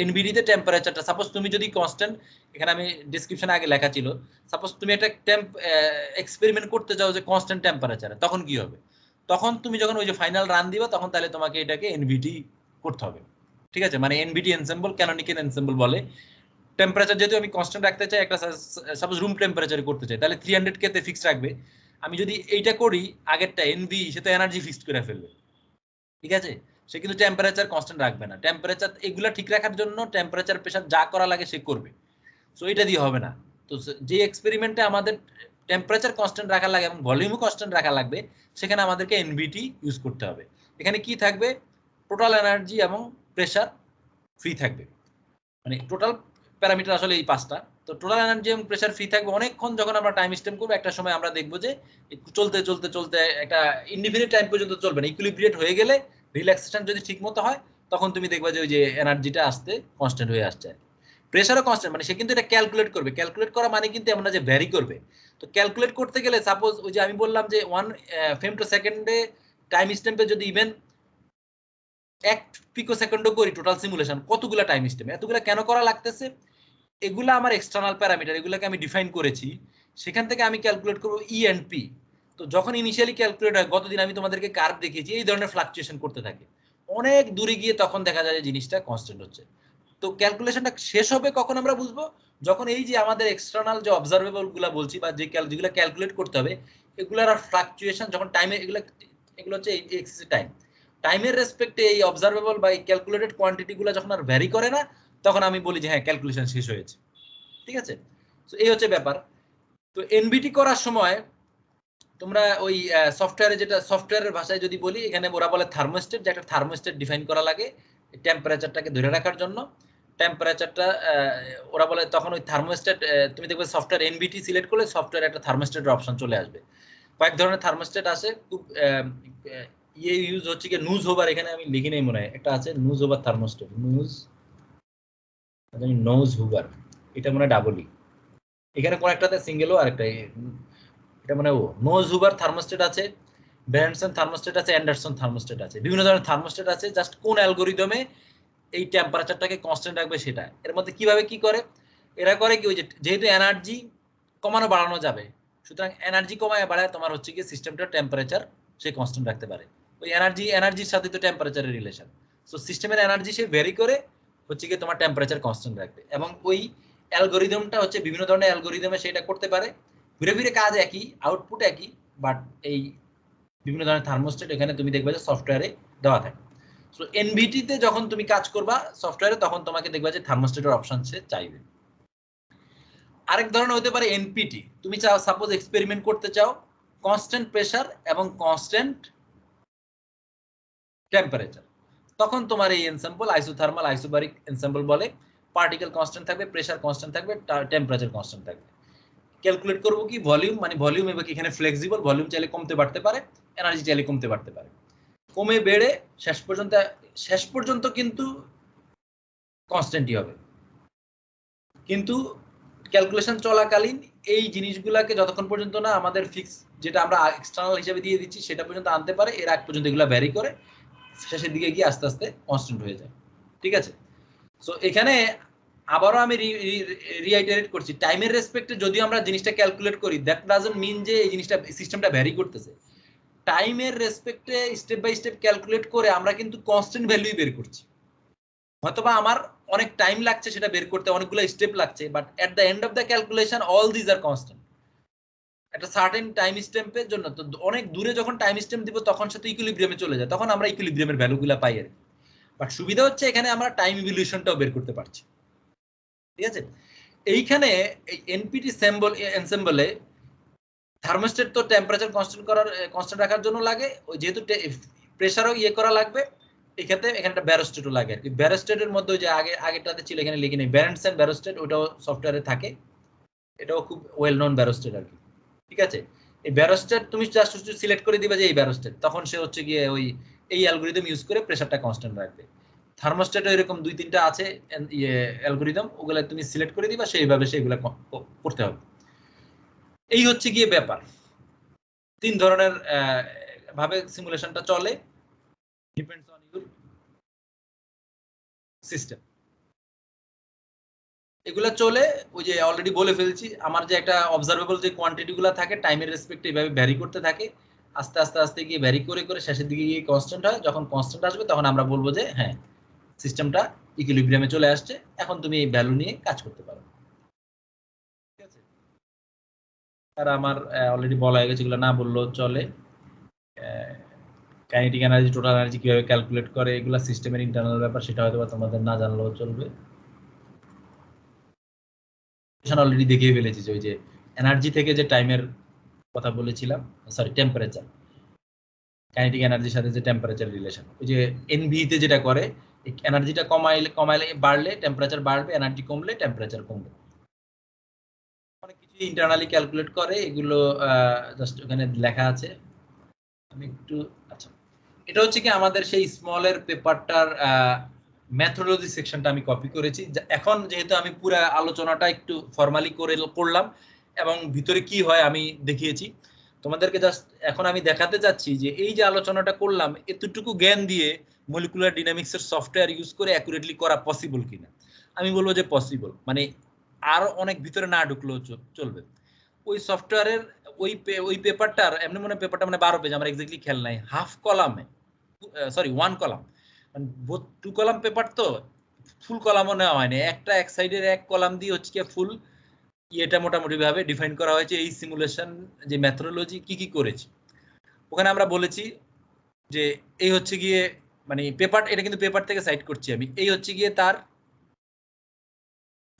এনভিডি তে টেম্পারেচারটা সাপোজ তুমি যদি কনস্ট্যান্ট, এখানে আমি ডেসক্রিপশনে আগে লেখা ছিল, সাপোজ তুমি একটা এক্সপেরিমেন্ট করতে চাও যে কনস্ট্যান্ট টেম্পারেচারে, তখন কি হবে? তখন তুমি যখন ওই যে ফাইনাল রান দিবা তখন তাহলে তোমাকে এটাকে এনভিটি করতে হবে, ঠিক আছে। মানে এনভিটি এনসেম্বল, ক্যানোনিক্যাল এনসেম্বল বলে। টেম্পারেচার যেহেতু আমি কনস্ট্যান্ট রাখতে চাই, একটা সাপোজ রুম টেম্পারেচারে করতে চাই, তাহলে 300 কে তে ফিক্স রাখবে। আমি যদি এইটা করি আগেরটা এনভি, সে তো এনার্জি ফিক্সড করে ফেলবে, ঠিক আছে। সে কিন্তু টেম্পারেচার কনস্ট্যান্ট রাখবে না। টেম্পারেচার এগুলা ঠিক রাখার জন্য টেম্পারেচার প্রেসার যা করা লাগে সে করবে, সো এটা দিয়ে হবে না। তো যে এক্সপেরিমেন্টে আমাদের টেম্পারেচার কনস্ট্যান্ট রাখা লাগে এবং ভলিউমও কনস্ট্যান্ট রাখা লাগবে, সেখানে আমাদেরকে এনভিটি ইউজ করতে হবে। এখানে কি থাকবে? টোটাল এনার্জি এবং প্রেসার ফ্রি থাকবে, মানে টোটাল প্যারামিটার আসলে এই 5টা। তো টোটাল এনার্জি এবং প্রেসার ফ্রি থাকবে অনেকক্ষণ। যখন আমরা টাইম স্টেম করবো একটা সময় আমরা দেখবো যে চলতে চলতে চলতে একটা ইনডিফিনিট টাইম পর্যন্ত চলবে না, ইকুইলিব্রিয়েট হয়ে গেলে রিল্যাক্সেশন যদি ঠিক মতো হয় তখন তুমি দেখবে যে ওই যে এনার্জিটা আসতে কনস্ট্যান্ট হয়ে আসছে। প্রেসারও কনস্ট্যান্ট, মানে সে কিন্তু এটা ক্যালকুলেট করবে। ক্যালকুলেট করা মানে কিন্তু এমন না যে ভ্যারি করবে। তো ক্যালকুলেট করতে গেলে সাপোজ ওই যে আমি বললাম যে 1 ফেমটোসেকেন্ডে টাইম স্ট্যাম্পে যদি ইভেন 1 পিকোসেকেন্ডও করি টোটাল সিমুলেশন, কতগুলা টাইম স্ট্যাম্প, এতগুলা কেন করা লাগতেছে? এগুলা আমার এক্সটার্নাল প্যারামিটার, এগুলাকে আমি ডিফাইন করেছি। সেখান থেকে আমি ক্যালকুলেট করব ই এন্ড পি। তো যখন ইনিশিয়ালি ক্যালকুলেট হয়, গতদিন আমি তোমাদেরকে কার্ভ দেখিয়েছি, এই ধরনের ফ্লাকচুয়েশন করতে থাকে, অনেক দূরে গিয়ে তখন দেখা যায় যে জিনিসটা কনস্ট্যান্ট হচ্ছে। তো ক্যালকুলেশনটা শেষ হবে কখন আমরা বুঝবো? যখন এই যে আমাদের এক্সটার্নাল যে অবজারভেবল গুলা বলছি বা যেগুলো ক্যালকুলেট করতে হবে, এগুলার ফ্লাকচুয়েশন যখন টাইমে এগুলো হচ্ছে এক্সিস টাইম, টাইমের রেসপেক্টে এই অবজারভেবল বা এই ক্যালকুলেটেড কোয়ান্টিটি গুলো যখন আর ভ্যারি করে না, তখন আমি বলি যে হ্যাঁ ক্যালকুলেশন শেষ হয়েছে, ঠিক আছে। তো এই হচ্ছে ব্যাপার। তো এনবিটি করার সময় তোমরা ওই সফটওয়্যারে, যেটা সফটওয়্যারের ভাষায় যদি বলি, এখানে ওরা বলে থার্মোস্টেট, যে একটা থার্মোস্টেট ডিফাইন করা লাগে টেম্পারেচারটাকে ধরে রাখার জন্য। টেম্পারেচারটা ওরা বলে তখন ওই থার্মোস্টেট, তুমি দেখবে সফটওয়্যার এনবিটি সিলেক্ট করলে সফটওয়্যারে একটা থার্মোস্টেটের অপশন চলে আসবে। কয়েক ধরনের থার্মোস্টেট আছে, খুব ইয়ে ইউজ হচ্ছে কি নুজ হোভার, এখানে আমি লিখি নাই মনে হয়, একটা আছে নুজ হোভার থার্মোস্টেট, নুজ হুভার, এটা মনে হয় ডাবল ই, এখানে কোন একটাতে সিঙ্গেল ও আরেকটা এটা মানে ও। নোজ হুবার থার্মোস্টেট আছে, ব্যারেনসন থার্মোস্টেট আছে, অ্যান্ডারসন থার্মোস্টেট আছে, বিভিন্ন ধরনের থার্মোস্টেট আছে। জাস্ট কোন অ্যালগরিদমে এই টেম্পারেচারটাকে কনস্ট্যান্ট রাখবে সেটা। এর মধ্যে কিভাবে কি করে, এরা করে কি, ওই যে যেহেতু এনার্জি কমানো বাড়ানো যাবে, সুতরাং এনার্জি কমায় বাড়ায় তোমার হচ্ছে কি সিস্টেমটা টেম্পারেচার সে কনস্ট্যান্ট রাখতে পারে। ওই এনার্জির সাথে তো টেম্পারেচারের রিলেশন, সো সিস্টেমের এনার্জি সে ভ্যারি করে হচ্ছে কি তোমার টেম্পারেচার কনস্ট্যান্ট রাখবে। এবং ওই অ্যালগরিদমটা হচ্ছে বিভিন্ন ধরনের অ্যালগরিদমে সেটা করতে পারে, ঘুরে ফিরে কাজ একই, আউটপুট একই, বাট এই বিভিন্ন ধরনের থার্মোস্টেট এখানে তুমি দেখবে যে সফটওয়্যারে দেওয়া থাকে। সো এনভিটি তে যখন তুমি কাজ করবা সফটওয়্যারে, তখন তোমাকে দেখবা যে থার্মোস্টেটের অপশন সে চাইবে। আরেক ধরনের হতে পারে এনপিটি, তুমি চাও সাপোজ এক্সপেরিমেন্ট করতে চাও কনস্ট্যান্ট প্রেসার এবং কনস্ট্যান্ট টেম্পারেচার, তখন তোমার এই এনসেম্বল আইসোথার্মাল আইসোবারিক এনসেম্বল বলে। পার্টিকেল কনস্ট্যান্ট থাকবে, প্রেসার কনস্ট্যান্ট থাকবে, টেম্পারেচার কনস্ট্যান্ট থাকবে। ক্যালকুলেট করবো কি ভলিউম, মানে ভলিউম এবার এখানে ফ্লেক্সিবল, ভলিউম চাইলে কমতে বাড়তে পারে, এনার্জি চাইলে কমতে বাড়তে পারে, কমে বেড়ে শেষ পর্যন্ত কিন্তু কনস্ট্যান্টই হবে। কিন্তু ক্যালকুলেশন চলাকালীন এই জিনিসগুলোকে যতক্ষণ পর্যন্ত না আমাদের ফিক্স, যেটা আমরা এক্সটার্নাল হিসেবে দিয়ে দিচ্ছি সেটা পর্যন্ত আনতে পারে, এর আগ পর্যন্ত এগুলো ভ্যারি করে শেষের দিকে গিয়ে আস্তে আস্তে কনস্ট্যান্ট হয়ে যায়। ঠিক আছে, সো এখানে আবারও আমি রিআইটারেট করছি, টাইমের রেসপেক্টে যদি আমরা জিনিসটা ক্যালকুলেট করি, দ্যাট ডাজন্ট মিন যে এই জিনিসটা সিস্টেমটা ভ্যারি করতেছে। টাইমের রেসপেক্টে স্টেপ বাই স্টেপ ক্যালকুলেট করে আমরা কিন্তু কনস্ট্যান্ট ভ্যালুই বের করছি। হয়তোবা আমার অনেক টাইম লাগছে সেটা বের করতে, অনেকগুলো স্টেপ লাগছে, but at the end of the calculation all these are constant. একটা সার্টেন টাইম স্ট্যাম্পের জন্য তো অনেক দূরে যখন টাইম স্ট্যাম্প দিব তখন সে তো ইকুইলিব্রিয়ামে চলে যায়, তখন আমরা ইকুইলিব্রিয়ামের ভ্যালুগুলো পাই আর কি। বাট সুবিধা হচ্ছে এখানে আমরা টাইম ইভলিউশনটাও বের করতে পারছি। ঠিক আছে, এইখানে এই এনপিটি এনসেম্বলে থার্মোস্টেট তো টেম্পারেচার কনস্ট্যান্ট রাখার জন্য লাগে, ওই যেহেতু প্রেসারও ইয়ে করা লাগবে, এক্ষেত্রে এখানে একটা ব্যারোস্টেটও লাগে আর কি। ব্যারোস্টেটের মধ্যে যে আগেটাতে ছিল এখানে লিখে নেই ব্যারেনসন ব্যারোস্টেট, ওটাও সফটওয়্যারে থাকে, এটাও খুব ওয়েল নোন ব্যারোস্টেট আর কি। ঠিক আছে, এই ব্যারোস্টেট তুমি জাস্ট সিলেক্ট করে দিবা যে এই ব্যারোস্টেট, তখন সে হচ্ছে গিয়ে ওই এই অ্যালগরিদম ইউজ করে প্রেসারটা কনস্ট্যান্ট রাখবে। থার্মোস্টেটও এরকম 2-3টা আছে ইয়ে অ্যালগরিদম, ওগুলা তুমি সিলেক্ট করে দিবা, সেইভাবে সেগুলা করতে হবে। এই হচ্ছে গিয়ে ব্যাপার। 3 ধরনের ভাবে সিমুলেশনটা চলে, ডিপেন্ডস অন ইউর সিস্টেম। এগুলা চলে, ওই যে অলরেডি বলে ফেলছি, আমার যে একটা অবজারভেবল যে কোয়ান্টিটি গুলা থাকে টাইমের রেসপেক্টে এইভাবে ভ্যারি করতে থাকে, আস্তে আস্তে আস্তে গিয়ে ভ্যারি করে করে শেষের দিকে গিয়ে কনস্ট্যান্ট হয়। যখন কনস্ট্যান্ট আসবে তখন আমরা বলবো যে হ্যাঁ সিস্টেমটা ইকুইলিব্রিয়ামে চলে আসছে, এখন তুমি এই ভ্যালু নিয়ে কাজ করতে পারো। ঠিক আছে, আর আমার অলরেডি বলা হয়ে গেছে, এগুলো না বললেও চলে। কাইনেটিক এনার্জি, টোটাল এনার্জি কিভাবে ক্যালকুলেট করে, এগুলো সিস্টেমের ইন্টারনাল ব্যাপার, সেটা হয়তো তোমাদের না জানলেও চলবে। অলরেডি দেখিয়ে ফেলেছি যে ওই যে এনার্জি থেকে যে টাইমের কথা বলেছিলাম, সরি টেম্পারেচার, কাইনেটিক এনার্জির সাথে যে টেম্পারেচার রিলেশন, ওই যে এনভি তে যেটা করে, এনার্জিটা কমাইলে বাড়লে টেম্পারেচার বাড়বে, এনার্জি কমলে টেম্পারেচার কমবে। অনেক কিছু ইন্টারনালি ক্যালকুলেট করে, এগুলো জাস্ট ওখানে লেখা আছে, আমি একটু, আচ্ছা এটা হচ্ছে কি আমাদের সেই স্মলের পেপারটার মেথোডোলজি সেকশনটা আমি কপি করেছি। এখন যেহেতু আমি পুরো আলোচনাটা একটু ফর্মালি করলাম এবং ভিতরে কি হয় আমি দেখিয়েছি তোমাদেরকে, জাস্ট এখন আমি দেখাতে যাচ্ছি যে এই যে আলোচনাটা করলাম এতটুকু জ্ঞান দিয়ে মলিকুলার ডাইনামিক্সের সফটওয়্যার ইউজ করে অ্যাকুরেটলি করা পসিবল কিনা। আমি বলবো যে পসিবল, মানে আর অনেক ভিতরে না ঢুকলেও চলবে। ওই সফটওয়্যারের ওই পেপারটার এমনি মনে পেপারটা মানে 12 পেজ, আমার এক্স্যাক্টলি খেয়াল নাই, হাফ কলামে, সরি 1 কলাম, মানে 2 কলাম পেপার তো ফুল কলামও নেওয়া হয়নি, একটা এক সাইডের এক কলাম দিয়ে হচ্ছে কি ফুল এটা মোটামুটি ভাবে ডিফাইন করা হয়েছে এই সিমুলেশন যে মেথোডোলজি কি কি করেছে। ওখানে আমরা বলেছি যে এই হচ্ছে গিয়ে মানে পেপার, এটা কিন্তু পেপার থেকে সাইড করছি আমি, এই হচ্ছে গিয়ে তার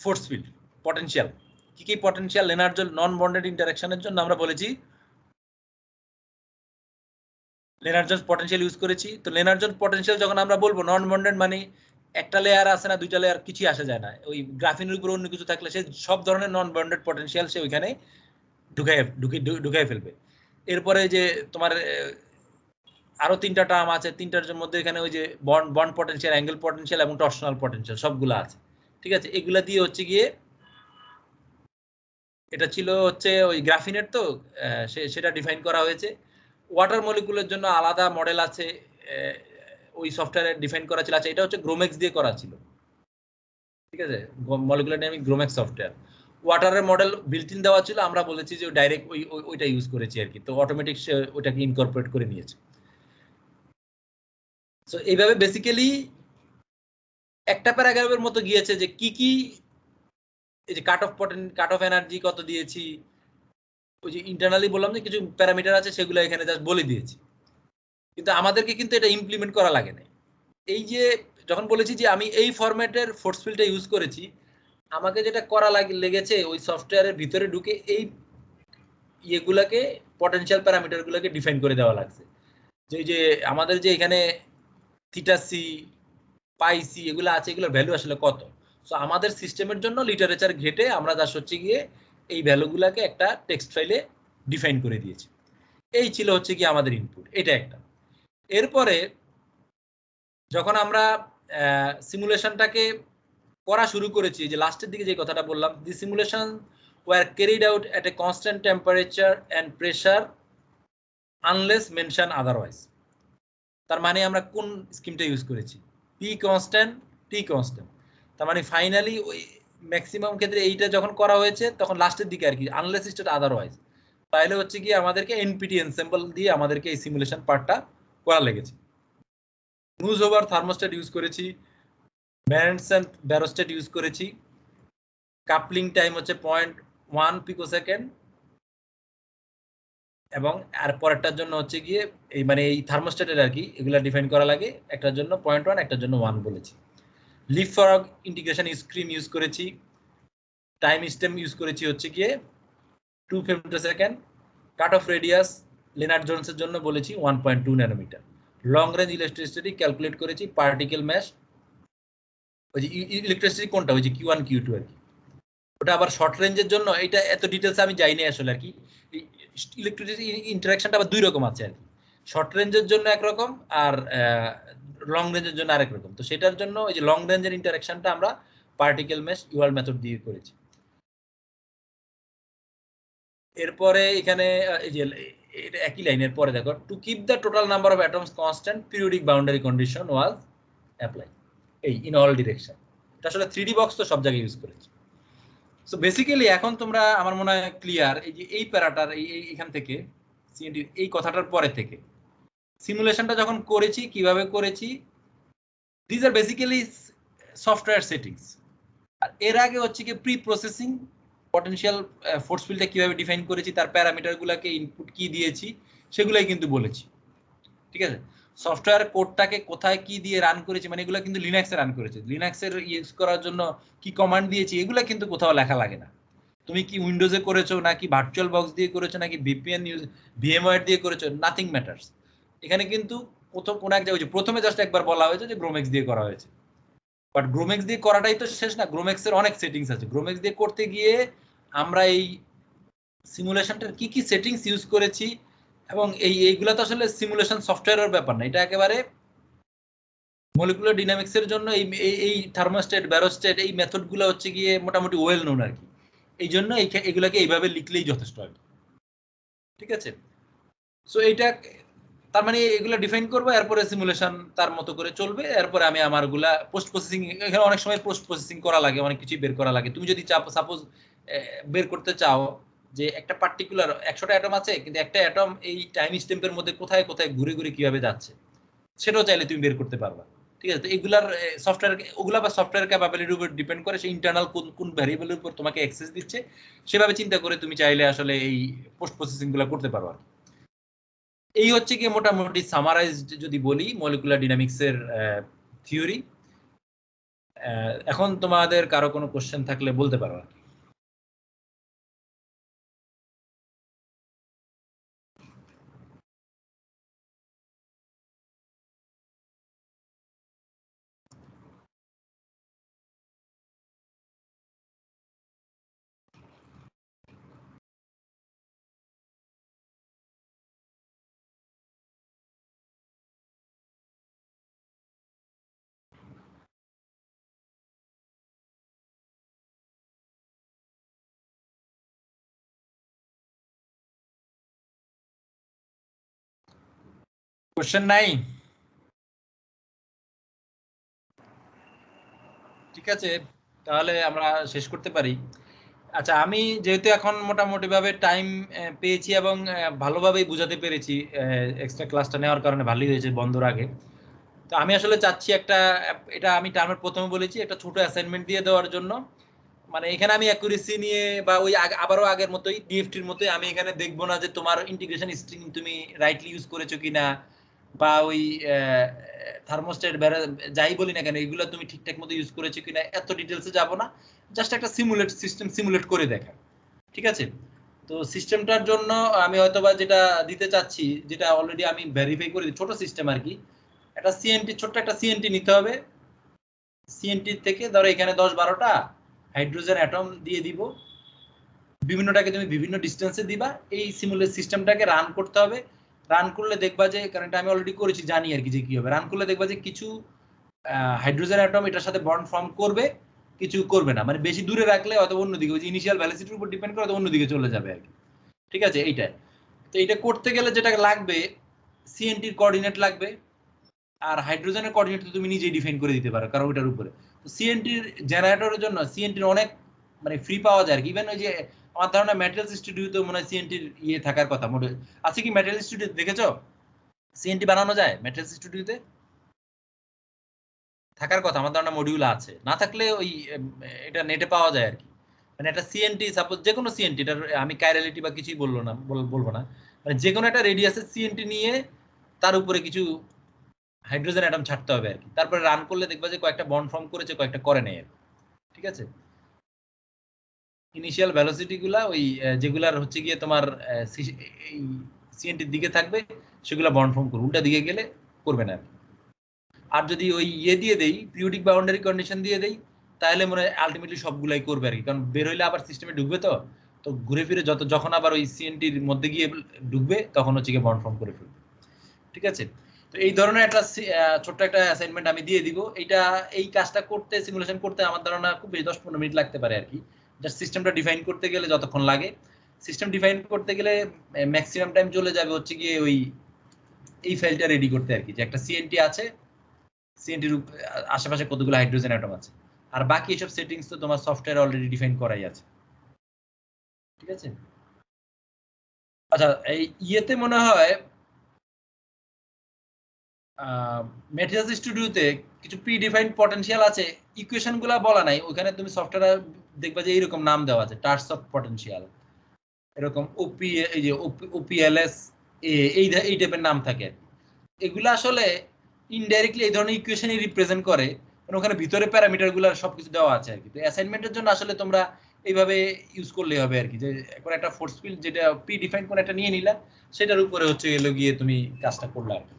ফোর্স ফিল্ড পটেনশিয়াল, কি কি পটেনশিয়াল লেনার্জল নন বন্ডেড ইন্টারঅ্যাকশনের জন্য আমরা বলেছি লেনার্জল পটেনশিয়াল ইউজ করেছি। তো লেনার্জল পটেনশিয়াল যখন আমরা বলবো নন বন্ডেড, মানে একটা লেয়ার আছে না, দুইটা লেয়ার, কিছু আসা যায় না, ওই গ্রাফিনের উপর অন্য কিছু থাকলে সে সব ধরনের নন বন্ডেড পটেনশিয়াল সে ওইখানে ঢুকাই ফেলবে। এরপরে যে তোমার আরো 3টা টার্ম আছে, 3টার মধ্যে এখানে ওই যে বন্ড পটেনশিয়াল, অ্যাঙ্গেল পটেনশিয়াল এবং টর্শনাল পটেনশিয়াল সবগুলো আছে। ঠিক আছে, এগুলা দিয়ে হচ্ছে গিয়ে এটা ছিল হচ্ছে ওই গ্রাফিনের, তো সেটা ডিফাইন করা হয়েছে। ওয়াটার মলিকুলের জন্য আলাদা মডেল আছে, ওই সফটওয়্যারে ডিফাইন করা ছিল। আচ্ছা, এটা হচ্ছে গ্রোমেক্স দিয়ে করা ছিল, ঠিক আছে, মলিকুলার ডাইনামিক গ্রোমেক্স সফটওয়্যার। ওয়াটারের মডেল বিল্ট ইন দেওয়া ছিল, আমরা বলেছি যে ডাইরেক্ট ওইটা ইউজ করেছি আর কি, তো অটোমেটিক ওইটাকে ইনকর্পোরেট করে নিয়েছে। সো এইভাবে বেসিক্যালি একটা প্যারাগ্রাফের মতো গিয়েছে যে কি কি, এই যে কাট অফ এনার্জি কত দিয়েছি, ওই যে ইন্টারনালি বললাম যে কিছু প্যারামিটার আছে সেগুলো এখানে জাস্ট বলে দিয়েছি, কিন্তু আমাদেরকে কিন্তু এটা ইমপ্লিমেন্ট করা লাগে না। এই যে যখন বলেছি যে আমি এই ফরম্যাটের ফোর্স ফিল্ডটা ইউজ করেছি, আমাকে যেটা করা লেগেছে ওই সফটওয়্যারের ভিতরে ঢুকে এই ইয়েগুলাকে, পটেনশিয়াল প্যারামিটারগুলোকে ডিফাইন করে দেওয়া লাগছে। যে আমাদের যে এখানে থিটা সি, পাই সি এগুলো আছে, এগুলোর ভ্যালু আসলে কত। সো আমাদের সিস্টেমের জন্য লিটারেচার ঘেটে আমরা যা হচ্ছে গিয়ে এই ভ্যালুগুলোকে একটা টেক্সট ফাইলে ডিফাইন করে দিয়েছি। এই ছিল হচ্ছে কি আমাদের ইনপুট, এটা একটা। এরপরে যখন আমরা সিমুলেশনটাকে করা শুরু করেছি, যে লাস্টের দিকে যে কথাটা বললাম, the simulation were carried out at a constant temperature and pressure unless mention otherwise. তার মানে আমরা কোন স্কিমটা ইউজ করেছি, পি কনস্ট্যান্ট, টি কনস্ট্যান্ট। তার মানে ফাইনালি ওই ম্যাক্সিমাম ক্ষেত্রে এইটা যখন করা হয়েছে তখন লাস্টের দিকে আর কি, আনলেস স্টেট আদারওয়াইজ, তাহলে হচ্ছে কি আমাদেরকে এনপিটি এনসেম্বল দিয়ে আমাদেরকে এই সিমুলেশন পার্টটা করা লেগেছে। মুজ ওভার থার্মোস্ট্যাট ইউজ করেছি, ব্যারেন্টসেন ব্যারোস্ট্যাট ইউজ করেছি, কাপলিং টাইম হচ্ছে 0.1 পিকোসেকেন্ড, এবং আর পরেরটার জন্য হচ্ছে গিয়ে এই মানে এই থার্মোস্ট্যাটের আর কি এগুলা ডিফাইন করা লাগে, একটার জন্য 0.1, একটার জন্য 1 বলেছি। Leapfrog integration scheme use করেছি, টাইম স্টেম ইউজ করেছি হচ্ছে গিয়ে 2 femtosecond, cut off radius Lennard জোনসের জন্য বলেছি 1.2 nanometre. Long range electricity calculate করেছি পার্টিকেল ম্যাশ, ওই যে ইলেকট্রিসিটি কোনটা, ওই যে Q1 Q2 আর কি। ওটা আবার শর্ট রেঞ্জের জন্য, এটা এত ডিটেলস আমি যাই না আসলে আর কি। ইলেকট্রিসিটি ইন্টারাকশনটা আবার দুই রকম আছে আর কি, শর্ট রেঞ্জের জন্য একরকম আর লং রেঞ্জের জন্য আরেক রকম। তো সেটার জন্য এই যে লং রেঞ্জের ইন্টারাকশনটা আমরা পার্টিকেল মেশ ইউয়াল মেথড দিয়ে করেছি। এরপরে এখানে এই যে এটা একই লাইনের পরে দেখো, to keep the total number of atoms constant periodic boundary condition was apply, এই ইন অল ডিরেকশন। এটা আসলে 3D বক্স তো সব জায়গায় ইউজ করেছি। সো বেসিক্যালি এখন তোমরা আমার মনে হয় ক্লিয়ার, এই যে এই প্যারাটার এইখান থেকে সিএনডি এই কথাটার পরে থেকে সিমুলেশনটা যখন করেছি কিভাবে করেছি, this are basically software settings. আর এর আগে হচ্ছে কি প্রি প্রসেসিং, পটেনশিয়াল ফোর্স ফিল্ডটা কিভাবে ডিফাইন করেছি, তার প্যারামিটারগুলোকে ইনপুট কি দিয়েছি সেগুলাই কিন্তু বলেছি, ঠিক আছে। সফটওয়্যার কোডটাকে কোথায় কি দিয়ে রান করেছি, মানে এগুলো কিন্তু লিনাক্সে রান করেছে, লিনাক্সের ইউজ করার জন্য কি কমান্ড দিয়েছি এগুলো কিন্তু কোথাও লেখা লাগে না। তুমি কি উইন্ডোজে করেছো নাকি ভার্চুয়াল বক্স দিয়ে করেছো নাকি ভিপিএন ইউজ ভিএমওয়্যার দিয়ে করেছো, নাথিং ম্যাটার্স। এখানে কিন্তু কোন এক জায়গায় প্রথমে জাস্ট একবার বলা হয়েছে যে গ্রোমেক্স দিয়ে করা হয়েছে, বাট গ্রোমেক্স দিয়ে করাটাই তো শেষ না, গ্রোমেক্স এর অনেক সেটিংস আছে। গ্রোমেক্স দিয়ে করতে গিয়ে আমরা এই সিমুলেশনটার কি কি সেটিংস ইউজ করেছি, এবং এইগুলা তো আসলে সিমুলেশন সফটওয়্যারের ব্যাপার না, এটা একেবারে মলিকুলার ডাইনামিক্স এর জন্য এই থার্মোস্ট্যাট ব্যারোস্ট্যাট এই মেথডগুলো হচ্ছে গিয়ে মোটামুটি ওয়েল নোন আর কি। এই জন্য এগুলাকে এইভাবে লিখলেই যথেষ্ট আর কি, ঠিক আছে। সো এইটা তার মানে এগুলো ডিফাইন করবো, এরপরে সিমুলেশন তার মতো করে চলবে। এরপরে আমি আমারগুলা পোস্ট প্রসেসিং, এখানে অনেক সময় পোস্ট প্রসেসিং করা লাগে, অনেক কিছু বের করা লাগে। তুমি যদি সাপোজ বের করতে চাও যে একটা পার্টিকুলার 100টা অ্যাটম আছে, কিন্তু একটা অ্যাটম এই টাইম স্ট্যাম্পের মধ্যে কোথায় কোথায় ঘুরে ঘুরে কিভাবে যাচ্ছে সেটাও চাইলে তুমি বের করতে পারবা, ঠিক আছে। তো এগুলার সফটওয়্যার, ওগুলা বা সফটওয়্যার ক্যাপাবিলিটির উপর ডিপেন্ড করে, সেই ইন্টারনাল কোন কোন ভ্যারিয়েবলের উপর তোমাকে অ্যাক্সেস দিচ্ছে, সেভাবে চিন্তা করে তুমি চাইলে আসলে এই পোস্ট প্রসেসিং গুলো করতে পারবা। এই হচ্ছে কি মোটামুটি সামারাইজড যদি বলি মলিকুলার ডাইনামিক্স এর থিওরি। এখন তোমাদের কারো কোনো কোশ্চেন থাকলে বলতে পারো। কোশ্চেন নাই? ঠিক আছে, তাহলে আমরা শেষ করতে পারি। আচ্ছা, আমি যেহেতু এখন মোটামুটি ভাবে টাইম পেয়েছি এবং ভালোভাবেই বুঝাতে পেরেছি, এক্সট্রা ক্লাসটা নেওয়ার কারণে ভালোই হয়েছে বন্ধর আগে। তো আমি আসলে চাচ্ছি একটা, এটা আমি টার্মের প্রথমে বলেছি, একটা ছোট অ্যাসাইনমেন্ট দিয়ে দেওয়ার জন্য। মানে এখানে আমি অ্যাকুরেসি নিয়ে বা ওই আবারও আগের মতোই ডিএফটির মতোই আমি এখানে দেখবো না যে তোমার ইন্টিগ্রেশন স্ট্রিং তুমি রাইটলি ইউজ করেছো কিনা, বা ওই থার্মোস্ট্যাট যাই বলি না কেন এগুলো তুমি ঠিকঠাক মতো ইউজ করেছো কিনা, এত ডিটেলসে যাব না। জাস্ট একটা সিস্টেম সিমুলেট করে দেখা। ঠিক আছে, তো সিস্টেমটার জন্য আমি হয়তোবা যেটা দিতে চাচ্ছি, যেটা অলরেডি আমি ভেরিফাই করে দিই, ছোট সিস্টেম আর কি। একটা সিএনটি, ছোট্ট একটা সিএনটি নিতে হবে। সিএনটি থেকে ধরো এখানে 10-12টা হাইড্রোজেন অ্যাটম দিয়ে দিব, বিভিন্নটাকে তুমি বিভিন্ন ডিস্টেন্সে দিবা। এই সিমুলেট সিস্টেমটাকে রান করতে হবে। রান করলে দেখবা যে, কারণ এটা আমি অলরেডি করেছি, জানি আর কি যে কি হবে। রান করলে দেখবা যে কিছু হাইড্রোজেন অ্যাটম এটার সাথে বন্ড ফর্ম করবে, কিছু করবে না। মানে বেশি দূরে রাখলে অথবা অন্যদিকে, ওই যে ইনিশিয়াল ভ্যালোসিটির উপর ডিপেন্ড করে, অথবা অন্যদিকে চলে যাবে আর কি। ঠিক আছে, এইটাই। তো এটা করতে গেলে যেটা লাগবে, সিএনটির কোঅর্ডিনেট লাগবে। আর হাইড্রোজেনের কোঅর্ডিনেট তো তুমি নিজেই ডিফাইন করে দিতে পারো, কারণ ওইটার উপরে। তো সিএনটির জেনারেটরের জন্য সিএনটির অনেক মানে ফ্রি পাওয়া যায় আর কি। ইভেন ওই যে আমার ধারণা ম্যাটেরিয়ালস স্টুডিওতে মনে হয় সিএনটির ইয়ে থাকার কথা। মোটে আছে কি ম্যাটেরিয়ালস স্টুডিও দেখেছো? সিএনটি বানানো যায় ম্যাটেরিয়ালস স্টুডিওতে? থাকার কথা আমার ধারণা, মডিউল আছে। না থাকলে ওই এটা নেটে পাওয়া যায় আর কি। মানে একটা সিএনটি, সাপোজ যে কোনো সিএনটি, এটা আমি কাইরালিটি বা কিছুই বলবো না, বলবো না, মানে যে কোনো একটা রেডিয়াসের সিএনটি নিয়ে তার উপরে কিছু হাইড্রোজেন অ্যাটম ছাড়তে হবে আর কি। তারপরে রান করলে দেখবা যে কয়েকটা বন্ড ফর্ম করেছে, কয়েকটা করে নেই। ঠিক আছে, ইনিশিয়াল ভেলোসিটি গুলা ওই যেগুলার হচ্ছে গিয়ে তোমার এই সিএনটির দিকে থাকবে, সেগুলা বন্ড ফর্ম করবে। উল্টা দিকে গেলে করবে না। আর যদি ওই ইয়ে দিয়ে দেই, পিরিয়ডিক বাউন্ডারি কন্ডিশন দিয়ে দেই, তাহলে মনে হয় আলটিমেটলি সবগুলাই করবে আর কি। কারণ বের হইলে আবার সিস্টেমে ঢুকবে, তো তো ঘুরে ফিরে যখন আবার ওই সিএনটির মধ্যে গিয়ে ঢুকবে, তখন হচ্ছে গিয়ে বন্ড ফর্ম করে ফেলবে। ঠিক আছে, তো এই ধরনের একটা ছোট্ট একটা অ্যাসাইনমেন্ট আমি দিয়ে দিব। এইটা, এই কাজটা করতে, সিমুলেশন করতে আমার ধারণা খুব বেশি 10-15 মিনিট লাগতে পারে আর কি। জাস্ট সিস্টেমটা ডিফাইন করতে গেলে যতক্ষণ লাগে, সিস্টেম ডিফাইন করতে গেলে ম্যাক্সিমাম টাইম চলে যাবে হচ্ছে গিয়ে ওই এই ফাইলটা রেডি করতে আর কি, যে একটা সিএনটি আছে, সিএনটির আশেপাশে কতগুলো হাইড্রোজেন অ্যাটম আছে। আর বাকি এসব সেটিংস তো তোমার সফটওয়্যার অলরেডি ডিফাইন করাই আছে। ঠিক আছে, আচ্ছা এই ইয়েতে মনে হয় ম্যাটেরিয়ালস স্টুডিওতে কিছু প্রি ডিফাইন্ড পটেনশিয়াল আছে, ইকুয়েশন গুলা বলা নাই ওখানে। তুমি সফটওয়্যার দেখবা যে এইরকম নাম দেওয়া আছে, টার্স অফ পটেনশিয়াল, এরকম ওপি, এই যে ওপিএলএস, এই এই টাইপের নাম থাকে। এগুলো আসলে ইনডাইরেক্টলি এই ধরনের ইকুয়েশনই রিপ্রেজেন্ট করে, কারণ ওখানে ভিতরে প্যারামিটার গুলো সবকিছু দেওয়া আছে আর কি। তো অ্যাসাইনমেন্টের জন্য আসলে তোমরা এইভাবে ইউজ করলেই হবে আর কি, যে এখন একটা ফোর্স ফিল্ড যেটা প্রি ডিফাইন কোন একটা নিয়ে নিলা, সেটার উপরে হচ্ছে এলো গিয়ে তুমি কাজটা করলে আর কি।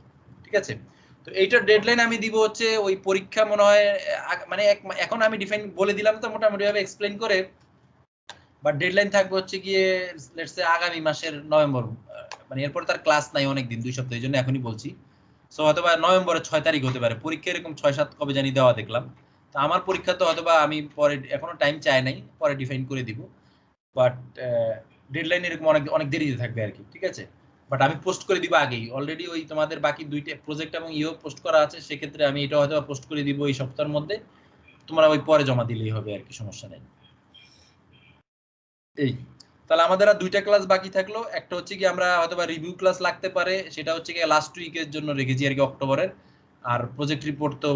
ঠিক আছে, তো এইটার ডেডলাইন আমি দিব হচ্ছে ওই পরীক্ষা মনে হয় মানে এখন আমি ডিফাইন বলে দিলাম তো মোটামুটি ভাবে এক্সপ্লেন করে, বাট ডেডলাইন থাকবে হচ্ছে গিয়ে লেটস সে আগামী মাসের নভেম্বর। মানে এরপর তার ক্লাস নাই অনেক দিন, 2 সপ্তাহ, এই জন্য এখনই বলছি। সো হয়তোবা নভেম্বরের 6 তারিখ হতে পারে পরীক্ষা, এরকম 6-7 কবে জানি দেওয়া দেখলাম। তো আমার পরীক্ষা তো হয়তোবা আমি পরে, এখনো টাইম চাই নাই, পরে ডিফাইন করে দিব। বাট ডেডলাইন এরকম অনেক অনেক দেরিতে থাকবে আর কি। ঠিক আছে, বাট আমি পোস্ট করে দিব আগেই অলরেডি। ওই তোমাদের বাকি 2টা প্রজেক্ট এবং ইও পোস্ট করা আছে, সেক্ষেত্রে আমি এটা হয়তো পোস্ট করে দিব এই সপ্তাহের মধ্যে। তোমরা ওই পরে জমা দিলেই হবে আর কি, সমস্যা নেই। এই, তাহলে আমাদের আর 2টা ক্লাস বাকি থাকলো। একটা হচ্ছে কি আমরা হয়তোবা রিভিউ ক্লাস লাগতে পারে, সেটা হচ্ছে কি লাস্ট উইকের জন্য রেখেছি আর কি, অক্টোবরের। আর প্রজেক্ট রিপোর্ট তো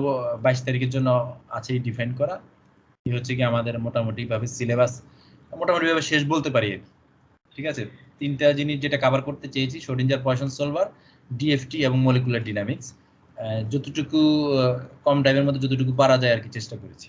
22 তারিখের জন্য আছেই ডিফাইন করা। এই হচ্ছে কি আমাদের মোটামুটি ভাবে সিলেবাস মোটামুটি ভাবে শেষ বলতে পারি। ঠিক আছে, 3টা জিনিস যেটা কভার করতে চেয়েছি, শোডিঞ্জার পয়সন সলভার, ডিএফটি এবং মলিকুলার ডিনামিক্স, যতটুকু কম টাইমের মধ্যে যতটুকু পারা যায় আর কি চেষ্টা করেছি।